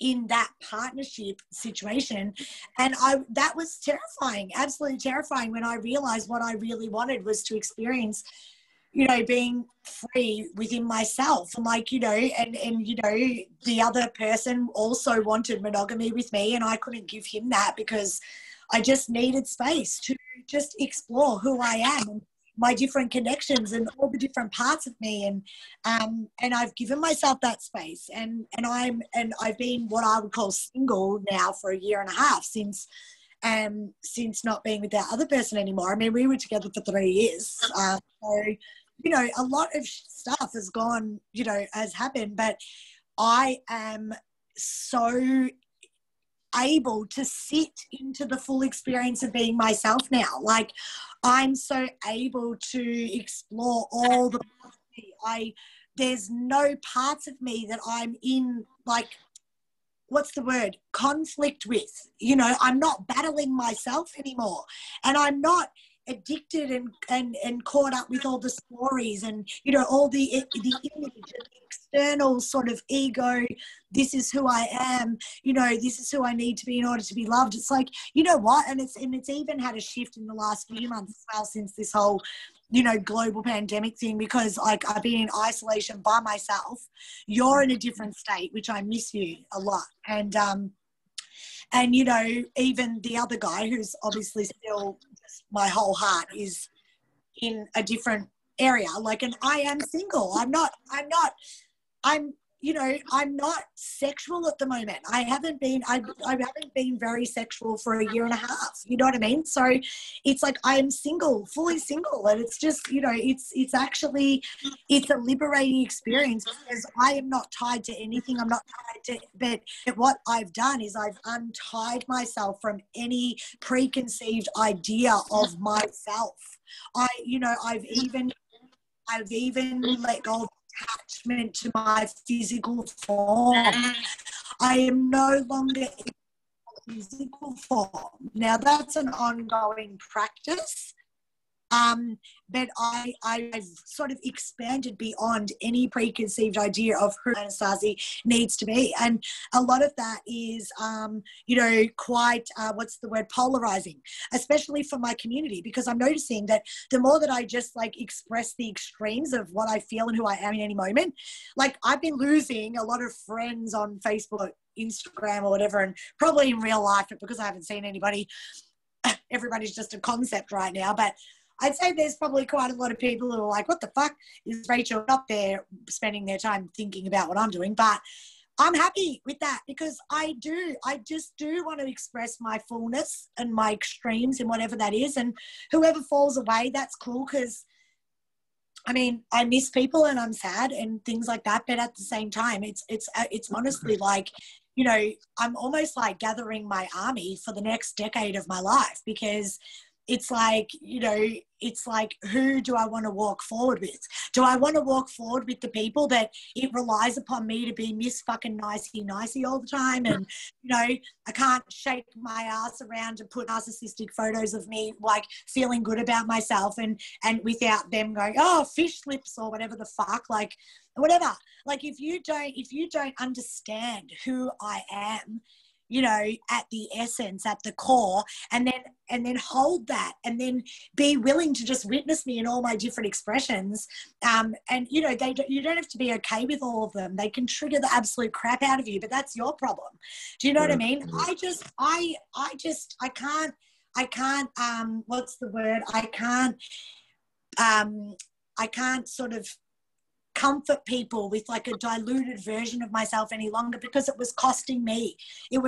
In that partnership situation. And that was terrifying, absolutely terrifying, when I realized what I really wanted was to experience, you know, being free within myself. And like, you know, and you know, the other person also wanted monogamy with me, and I couldn't give him that because I just needed space to just explore who I am and my different connections and all the different parts of me, and I've given myself that space, and I've been what I would call single now for 1.5 years since since not being with that other person anymore. I mean, we were together for 3 years. So, you know, a lot of stuff has gone, you know, has happened, but I am so able to sit into the full experience of being myself now. Like, I'm so able to explore all the parts of me. There's no parts of me that I'm in, like, what's the word, conflict with. You know, I'm not battling myself anymore, and I'm not addicted and caught up with all the stories and, you know, all the image and the external sort of ego. This is who I am, you know, this is who I need to be in order to be loved. It's like, you know what, and it's even had a shift in the last few months as well, since this whole, you know, global pandemic thing, because like I've been in isolation by myself. You're in a different state, which I miss you a lot. And, you know, even the other guy, who's obviously still just my whole heart, is in a different area. Like, and I am single. You know, I'm not sexual at the moment. I haven't been very sexual for a year and a half. You know what I mean? So it's like I am single, fully single. And it's just, you know, it's a liberating experience, because I am not tied to anything. I'm not tied to, but what I've done is I've untied myself from any preconceived idea of myself. I've even let go of attachment to my physical form. I am no longer in physical form. Now, that's an ongoing practice. But I've sort of expanded beyond any preconceived idea of who Anastasia needs to be. And a lot of that is, you know, quite, polarizing, especially for my community, because I'm noticing that the more that I just like express the extremes of what I feel and who I am in any moment, like I've been losing a lot of friends on Facebook, Instagram or whatever, and probably in real life, but because I haven't seen anybody, everybody's just a concept right now. But I'd say there's probably quite a lot of people who are like, what the fuck is Rachel not there spending their time thinking about what I'm doing? But I'm happy with that, because I just do want to express my fullness and my extremes and whatever that is. And whoever falls away, that's cool, because I mean, I miss people and I'm sad and things like that. But at the same time, it's honestly like, you know, I'm almost like gathering my army for the next decade of my life, because it's like, you know, it's like, who do I want to walk forward with? Do I want to walk forward with the people that it relies upon me to be Miss fucking nicey all the time? And, you know, I can't shake my ass around and put narcissistic photos of me like feeling good about myself and without them going, oh, fish lips or whatever the fuck, like whatever. Like if you don't understand who I am, you know, at the essence, at the core, and then hold that, and then be willing to just witness me in all my different expressions. And you know, you don't have to be okay with all of them. They can trigger the absolute crap out of you, but that's your problem. Do you know what I mean? I can't. What's the word? I can't sort of comfort people with like a diluted version of myself any longer, because it was costing me. And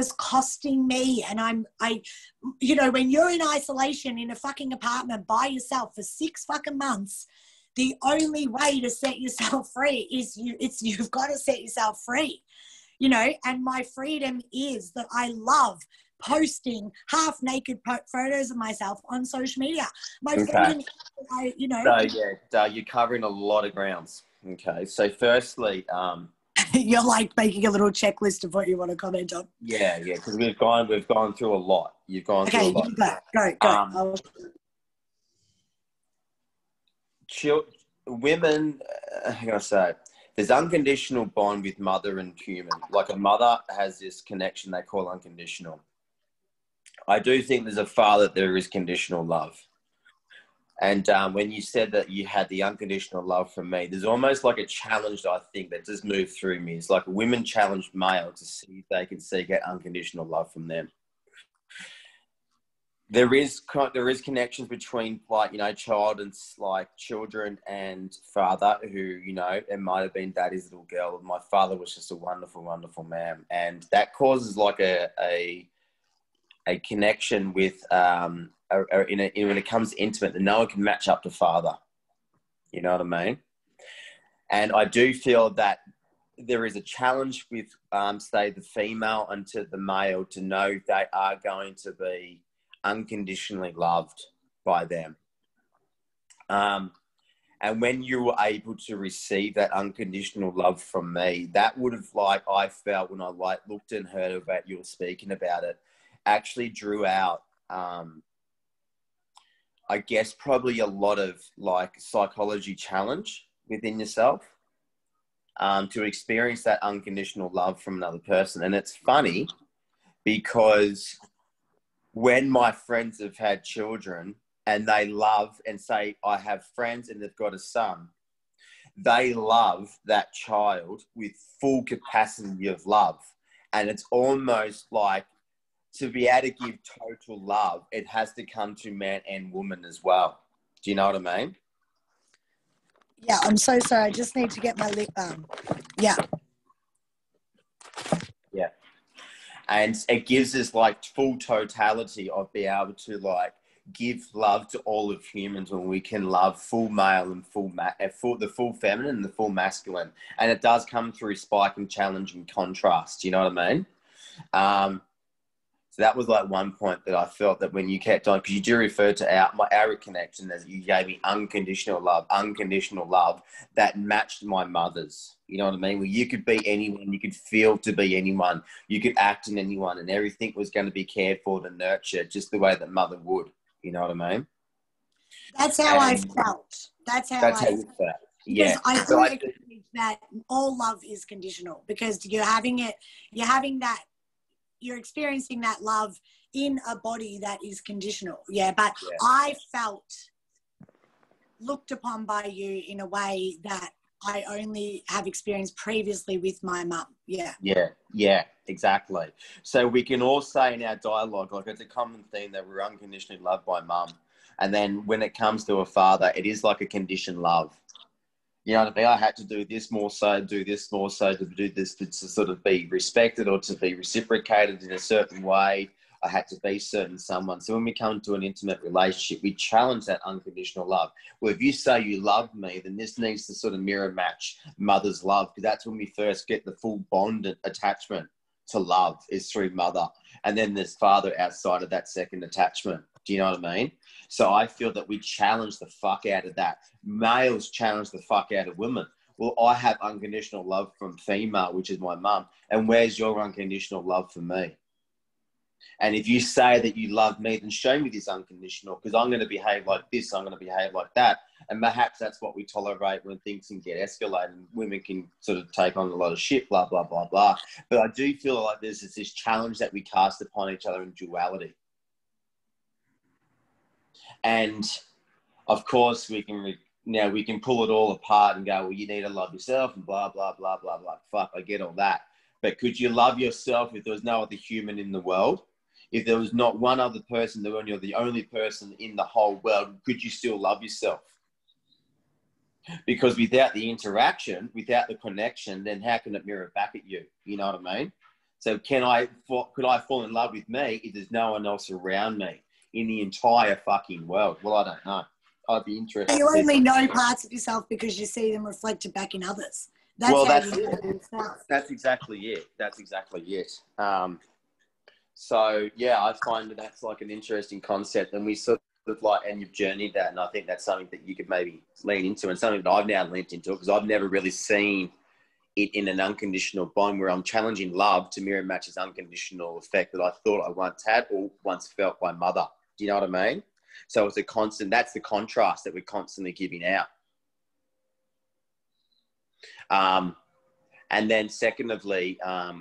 you know, when you're in isolation in a fucking apartment by yourself for 6 fucking months, the only way to set yourself free is you've got to set yourself free, you know. And my freedom is that I love posting half naked photos of myself on social media. My freedom, you know. So yeah, you're covering a lot of grounds. Okay, so firstly, you're like making a little checklist of what you want to comment on. Yeah, because we've gone through a lot. You've gone through a lot. Go. Women, how can I say? There's unconditional bond with mother and human. Like a mother has this connection they call unconditional. I do think there's a father, there is conditional love. And when you said that you had the unconditional love from me, there's almost like a challenge that I think that just moved through me. It's like women challenge male to see if they can get unconditional love from them. There is connections between, like, you know, children and father who, you know, it might have been daddy's little girl. My father was just a wonderful, wonderful man. And that causes like a a connection with, when it comes to intimate, that no one can match up to father. You know what I mean? And I do feel that there is a challenge with, say, the female and to the male to know they are going to be unconditionally loved by them. And when you were able to receive that unconditional love from me, that would have, like, I felt when I like looked and heard about you were speaking about it, actually drew out, I guess, probably a lot of like psychology challenge within yourself, to experience that unconditional love from another person. And it's funny because when my friends have had children and they love and say, I have friends and they've got a son, they love that child with full capacity of love. And it's almost like, to be able to give total love, it has to come to man and woman as well. Do you know what I mean? Yeah, I'm so sorry. I just need to get my lip Yeah. Yeah. And it gives us like full totality of being able to like give love to all of humans when we can love full male and the full feminine and the full masculine. And it does come through spike and challenge and contrast. You know what I mean? So that was like one point that I felt that when you kept on, because you do refer to our connection as you gave me unconditional love that matched my mother's. You know what I mean? Where you could be anyone, you could feel to be anyone, you could act in anyone, and everything was going to be cared for and nurtured just the way that mother would. You know what I mean? That's how I felt. That's how you felt. Yeah. I do acknowledge that all love is conditional, because you're experiencing that love in a body that is conditional. Yeah. But yeah. I felt looked upon by you in a way that I only have experienced previously with my mum. Yeah. Yeah. Yeah, exactly. So we can all say in our dialogue, like, it's a common theme that we're unconditionally loved by mum. And then when it comes to a father, it is like a conditioned love. You know what I mean? I had to do this more so, do this more so, to do this to sort of be respected or to be reciprocated in a certain way. I had to be certain someone. So when we come to an intimate relationship, we challenge that unconditional love. Well, if you say you love me, then this needs to sort of mirror match mother's love, because that's when we first get the full bond attachment to love, is through mother. And then there's father outside of that second attachment. Do you know what I mean? So I feel that we challenge the fuck out of that. Males challenge the fuck out of women. Well, I have unconditional love from female, which is my mum. And where's your unconditional love for me? And if you say that you love me, then show me this unconditional, because I'm going to behave like this, I'm going to behave like that. And perhaps that's what we tolerate when things can get escalated and women can sort of take on a lot of shit, blah, blah, blah, blah. But I do feel like there's this challenge that we cast upon each other in duality. And of course, we can pull it all apart and go, well, you need to love yourself and blah, blah, blah, blah, blah. Fuck, I get all that. But could you love yourself if there was no other human in the world? If there was not one other person, when you're the only person in the whole world, could you still love yourself? Because without the interaction, without the connection, then how can it mirror back at you? You know what I mean? So could I fall in love with me if there's no one else around me in the entire fucking world? Well, I don't know. I'd be interested. You only know parts of yourself because you see them reflected back in others. That's exactly it. That's exactly it. So, yeah, I find that's like an interesting concept, and we sort of like, and you've journeyed that, and I think that's something that you could maybe lean into, and something that I've now leaned into, because I've never really seen it in an unconditional bond where I'm challenging love to mirror matches unconditional effect that I thought I once had or once felt by mother. Do you know what I mean? So it's a constant, that's the contrast that we're constantly giving out. And then secondly, yeah,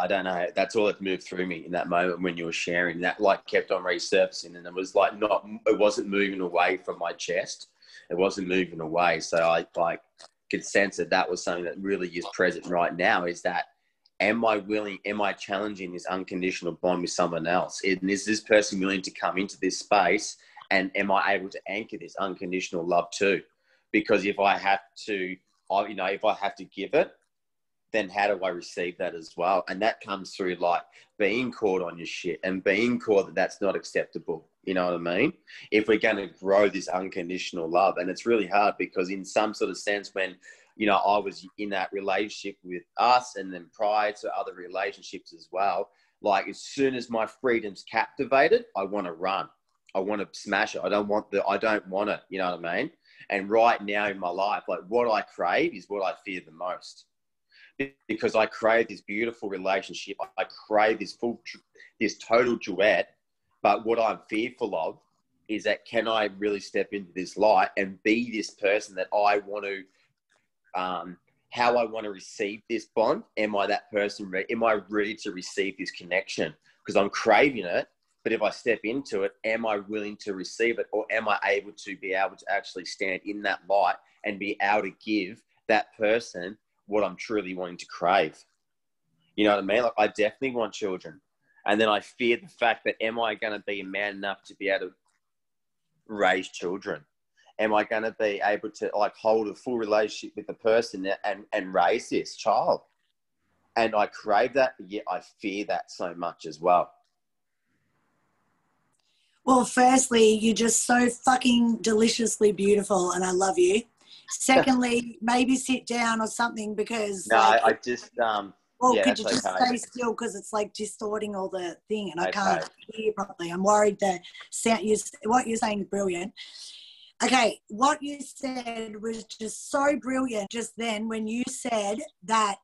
I don't know. That's all that moved through me in that moment when you were sharing. That like kept on resurfacing, and it was like it wasn't moving away from my chest. It wasn't moving away. So I like could sense that was something that really is present right now, is that am I challenging this unconditional bond with someone else? And is this person willing to come into this space, and am I able to anchor this unconditional love too? Because if I have to give it, then how do I receive that as well? And that comes through like being caught on your shit and being caught that that's not acceptable. You know what I mean? If we're going to grow this unconditional love, and it's really hard because in some sort of sense when, you know, I was in that relationship with us and then prior to other relationships as well, like as soon as my freedom's captivated, I want to run. I want to smash it. I don't want it. You know what I mean? And right now in my life, like what I crave is what I fear the most. Because I crave this beautiful relationship. I crave this total duet. But what I'm fearful of is that can I really step into this light and be this person that I want to, how I want to receive this bond? Am I that person? Am I ready to receive this connection? Because I'm craving it. But if I step into it, am I willing to receive it? Or am I able to actually stand in that light and be able to give that person what I'm truly wanting to crave? You know what I mean? Like I definitely want children. And then I fear the fact that am I going to be a man enough to be able to raise children? Am I going to be able to like hold a full relationship with the person and raise this child? And I crave that, but yet I fear that so much as well. Well, firstly, you're just so fucking deliciously beautiful and I love you. Secondly, maybe sit down or something because... No, like, I just... well, yeah, could you just okay. stay still because it's like distorting all the thing and I Okay. can't hear you properly. I'm worried that what you're saying is brilliant. Okay, what you said was just so brilliant just then when you said that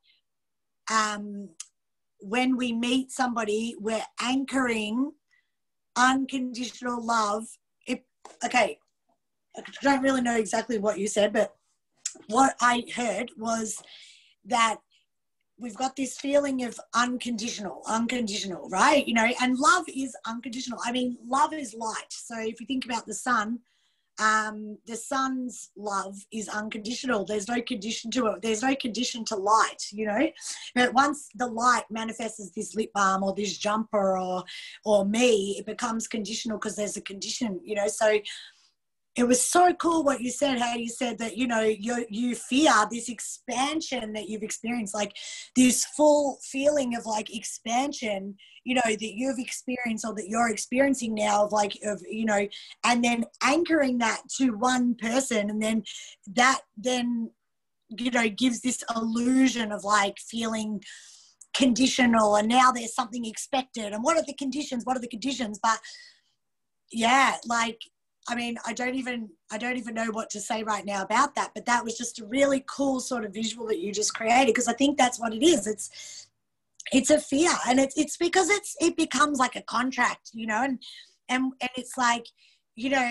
when we meet somebody, we're anchoring unconditional love. Okay, I don't really know exactly what you said, but what I heard was that we've got this feeling of unconditional, right? You know, and love is unconditional. I mean, love is light. So if you think about the sun's love is unconditional. There's no condition to it. There's no condition to light, you know. But once the light manifests as this lip balm or this jumper or me, it becomes conditional because there's a condition, you know. So it was so cool what you said, how you said that, you know, you fear this expansion that you've experienced, like this full feeling of like expansion, you know, that you've experienced or that you're experiencing now of like, of, you know, and then anchoring that to one person. And then that then, you know, gives this illusion of like feeling conditional and now there's something expected. And what are the conditions? But yeah, like, I mean, I don't even know what to say right now about that, but that was just a really cool sort of visual that you just created because I think that's what it is. It's a fear, and it's because it becomes like a contract, you know, and it's like, you know,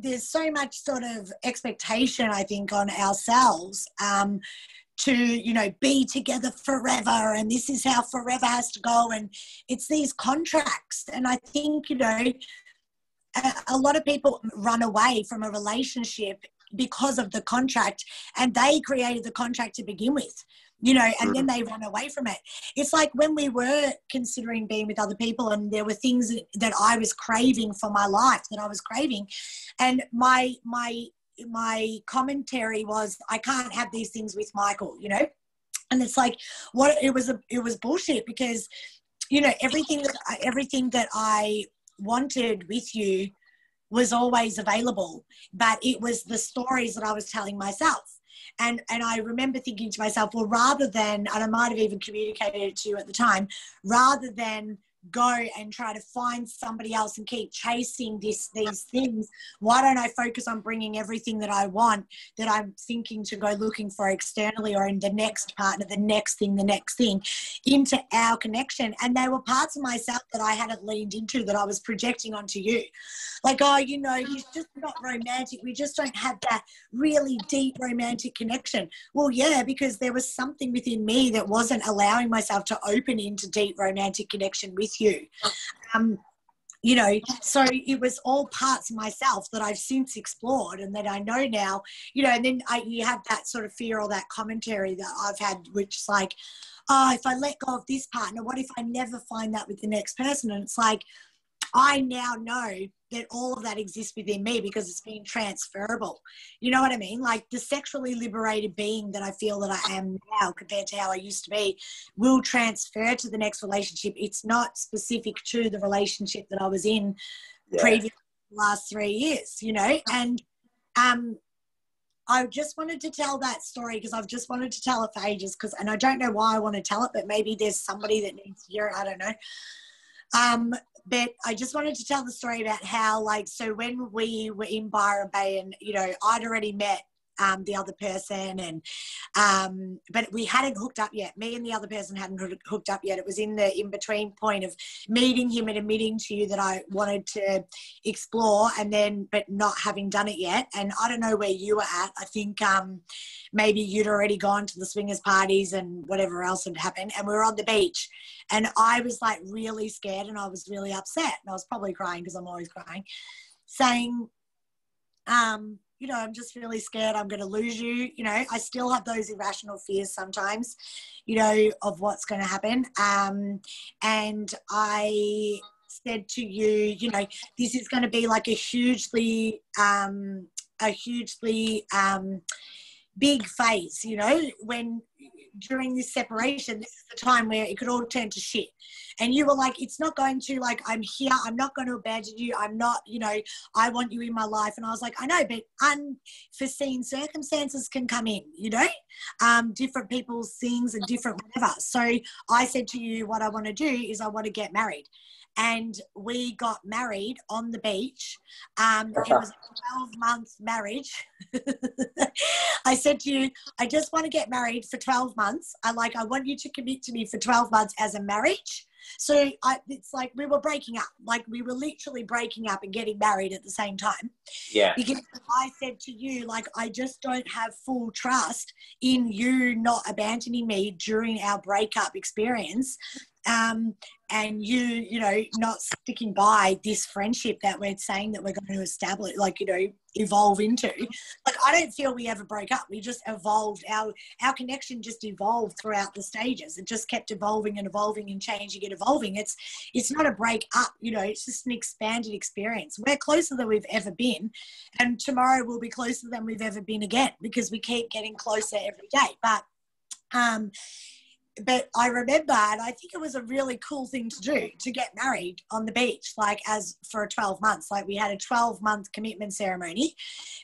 there's so much sort of expectation, I think, on ourselves to, you know, be together forever, and this is how forever has to go, and it's these contracts, and I think, you know, a lot of people run away from a relationship because of the contract, and they created the contract to begin with, you know, and then they run away from it. It's like when we were considering being with other people and there were things that I was craving for my life, that I was craving. And my commentary was, I can't have these things with Michael, you know? And it's like, it was bullshit because, you know, everything that I wanted with you was always available, but it was the stories that I was telling myself. And I remember thinking to myself, well, rather than, and I might have even communicated it to you at the time, rather than go and try to find somebody else and keep chasing these things, why don't I focus on bringing everything that I want, that I'm thinking to go looking for externally or in the next partner, the next thing, into our connection. And they were parts of myself that I hadn't leaned into, that I was projecting onto you. Like, oh, you know, he's just not romantic. We just don't have that really deep romantic connection. Well, yeah, because there was something within me that wasn't allowing myself to open into deep romantic connection with you. You know, so it was all parts of myself that I've since explored and that I know now, you know, and then you have that sort of fear or that commentary that I've had, which is like, oh, if I let go of this partner, what if I never find that with the next person? And it's like, I now know that all of that exists within me because it's been transferable. You know what I mean? Like the sexually liberated being that I feel that I am now compared to how I used to be will transfer to the next relationship. It's not specific to the relationship that I was in previous the last 3 years, you know? And I just wanted to tell that story because I've just wanted to tell it for ages and I don't know why I want to tell it, but maybe there's somebody that needs to hear it. I don't know. But I just wanted to tell the story about how, like, so when we were in Byron Bay and, you know, I'd already met the other person and but we hadn't hooked up yet. Me and the other person hadn't hooked up yet. It was in the in-between point of meeting him and admitting to you that I wanted to explore and then but not having done it yet. And I don't know where you were at. I think maybe you'd already gone to the swingers parties and whatever else had happened, and we were on the beach and I was like really scared and I was really upset and I was probably crying because I'm always crying, saying you know, I'm just really scared I'm going to lose you. You know, I still have those irrational fears sometimes, you know, of what's going to happen. And I said to you, you know, this is going to be like a hugely big phase, you know, when during this separation, this is the time where it could all turn to shit. And you were like, it's not going to, like, I'm here, I'm not going to abandon you, I'm not, you know, I want you in my life. And I was like, I know, but unforeseen circumstances can come in, you know, different people's things and different whatever. So I said to you, what I want to do is I want to get married. And we got married on the beach. It was a 12-month marriage. I said to you, I just want to get married for 12 months. I want you to commit to me for 12 months as a marriage. So it's like we were breaking up. Like we were literally breaking up and getting married at the same time. Yeah. Because I said to you, like, I just don't have full trust in you not abandoning me during our breakup experience. And you know, not sticking by this friendship that we're saying that we're going to establish, like, you know, evolve into. Like, I don't feel we ever broke up. We just evolved. Our connection just evolved throughout the stages. It just kept evolving and evolving and changing and evolving. It's not a break up, you know, it's just an expanded experience. We're closer than we've ever been. And tomorrow we'll be closer than we've ever been again because we keep getting closer every day. But I remember, and I think it was a really cool thing to do, to get married on the beach, like as for 12 months. Like we had a 12-month commitment ceremony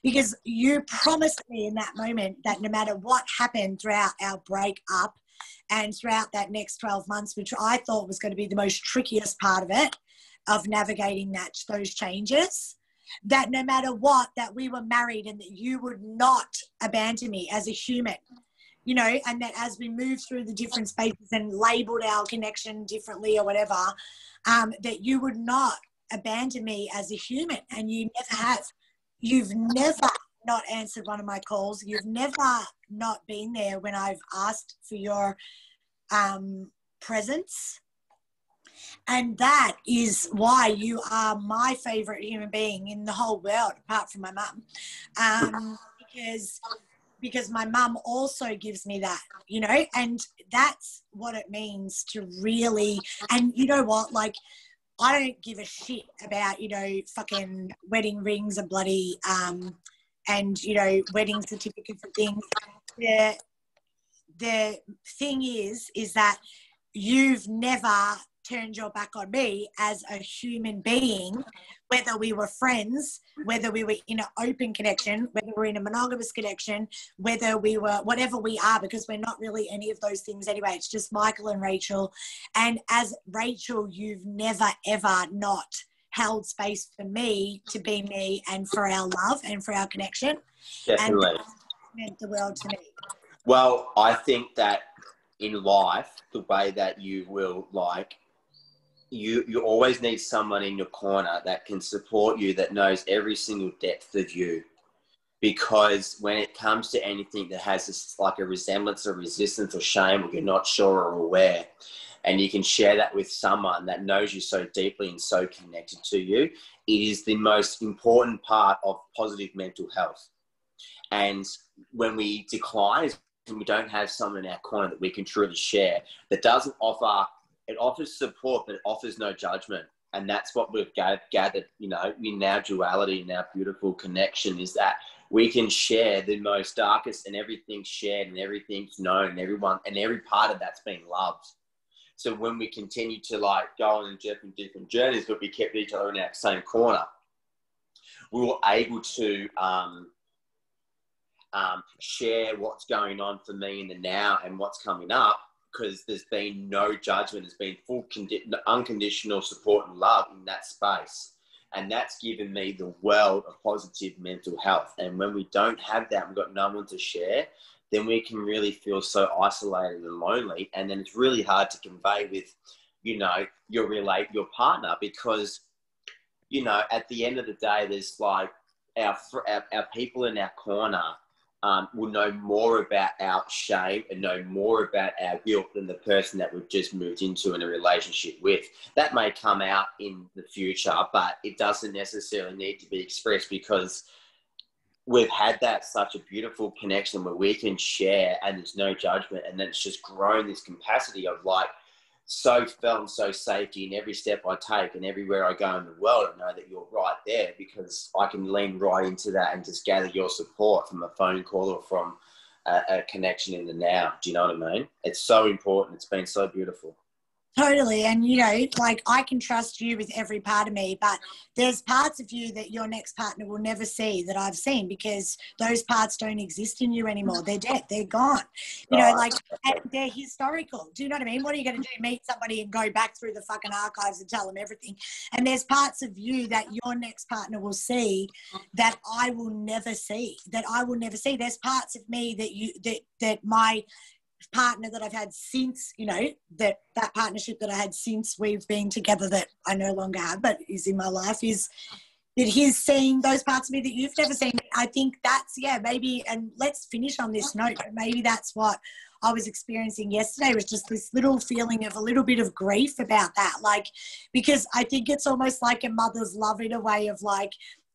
because you promised me in that moment that no matter what happened throughout our break up and throughout that next 12 months, which I thought was going to be the most trickiest part of it, of navigating those changes, that no matter what, that we were married and that you would not abandon me as a human. You know, and that as we move through the different spaces and labelled our connection differently or whatever, that you would not abandon me as a human. And you never have. You've never not answered one of my calls. You've never not been there when I've asked for your presence. And that is why you are my favourite human being in the whole world, apart from my mum. Because my mum also gives me that, you know, and that's what it means to really, and you know what, like, I don't give a shit about, you know, fucking wedding rings and bloody, and, you know, wedding certificates and things. The thing is that you've never turned your back on me as a human being, whether we were friends, whether we were in an open connection, whether we're in a monogamous connection, whether we were whatever we are, because we're not really any of those things anyway. It's just Michael and Rachel. And as Rachel, you've never, ever not held space for me to be me and for our love and for our connection. Definitely. And that meant the world to me. Well, I think that in life, the way that you will, like, you always need someone in your corner that can support you, that knows every single depth of you. Because when it comes to anything that has this, like a resemblance or resistance or shame, or you're not sure or aware, and you can share that with someone that knows you so deeply and so connected to you, it is the most important part of positive mental health. And when we decline, we don't have someone in our corner that we can truly share, that doesn't offer, it offers support, but it offers no judgment. And that's what we've gathered, in our duality, in our beautiful connection, is that we can share the most darkest, and everything's shared and everything's known, and every part of that's being loved. So when we continue to go on different journeys, but we kept each other in our same corner, we were able to share what's going on for me in the now and what's coming up, because there's been no judgment. There's been full unconditional support and love in that space. And that's given me the world of positive mental health. And when we don't have that, we've got no one to share, then we can really feel so isolated and lonely. And then it's really hard to convey with, your partner, because, at the end of the day, there's our people in our corner will know more about our shame and know more about our guilt than the person that we've just moved into in a relationship with. That may come out in the future, but it doesn't necessarily need to be expressed, because we've had such a beautiful connection where we can share and there's no judgment. And then it's just grown this capacity of felt so safety in every step I take and everywhere I go in the world. I know that you're right there, because I can lean right into that and just gather your support from a phone call or from a connection in the now. Do you know what I mean? It's so important. It's been so beautiful. Totally. And, I can trust you with every part of me, but there's parts of you that your next partner will never see that I've seen, because those parts don't exist in you anymore. They're dead. They're gone. And they're historical. Do you know what I mean? What are you going to do? Meet somebody and go back through the fucking archives and tell them everything? And there's parts of you that your next partner will see that I will never see, There's parts of me that my partner that I've had since, that partnership that I had since we've been together, that I no longer have but is in my life, is that he's seeing those parts of me that you've never seen. I think that's, maybe, and let's finish on this note, maybe that's what I was experiencing yesterday, was just this little feeling of a little bit of grief about that. Because I think it's almost like a mother's love in a way of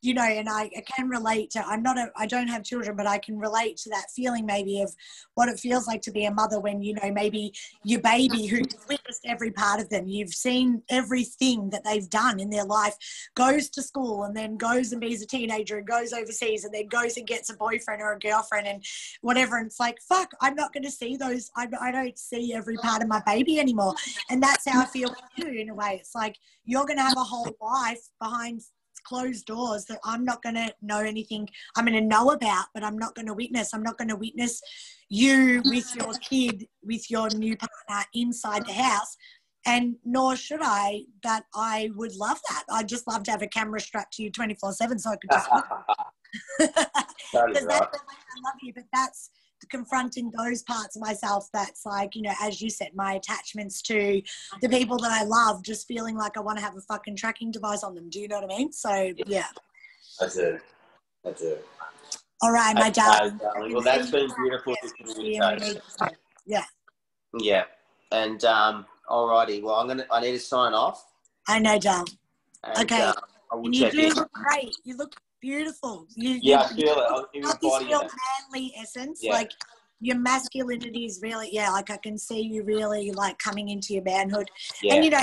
and I can relate to, I don't have children, but I can relate to that feeling maybe of what it feels like to be a mother when, maybe your baby, who you've witnessed every part of them, you've seen everything that they've done in their life, goes to school and then goes and be a teenager and goes overseas and then goes and gets a boyfriend or a girlfriend and whatever. And it's fuck, I'm not going to see those. I don't see every part of my baby anymore. And that's how I feel with you in a way. It's you're going to have a whole life behind closed doors that I'm not going to know anything. I'm going to know about, but I'm not going to witness. I'm not going to witness you with your kid, with your new partner inside the house. And nor should I, but I would love that. I'd just love to have a camera strapped to you 24/7 so I could just because that's I love you, but that's confronting those parts of myself that's as you said, my attachments to the people that I love, just feeling like I want to have a fucking tracking device on them. Do you know what I mean? So yeah. I do. All right, my darling. Well, that's been beautiful to communicate. Yeah. And alrighty, well I need to sign off. I know, darling. Okay. I will check you in. do look great. You look beautiful. I feel it. In my body. This real manly essence. Yeah. Your masculinity is really, I can see you really coming into your manhood. Yeah. And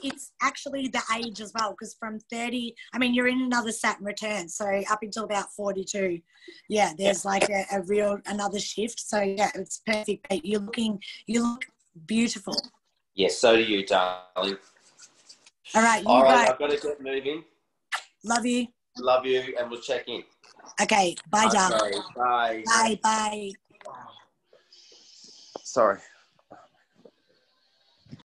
it's actually the age as well, because from 30, you're in another Saturn return, so up until about 42, there's a real another shift. So it's perfect. You look beautiful. Yes, so do you, darling. All right, All right, I've got to get moving. Love you. Love you, and we'll check in. Okay, bye, darling. Bye. Bye. Sorry.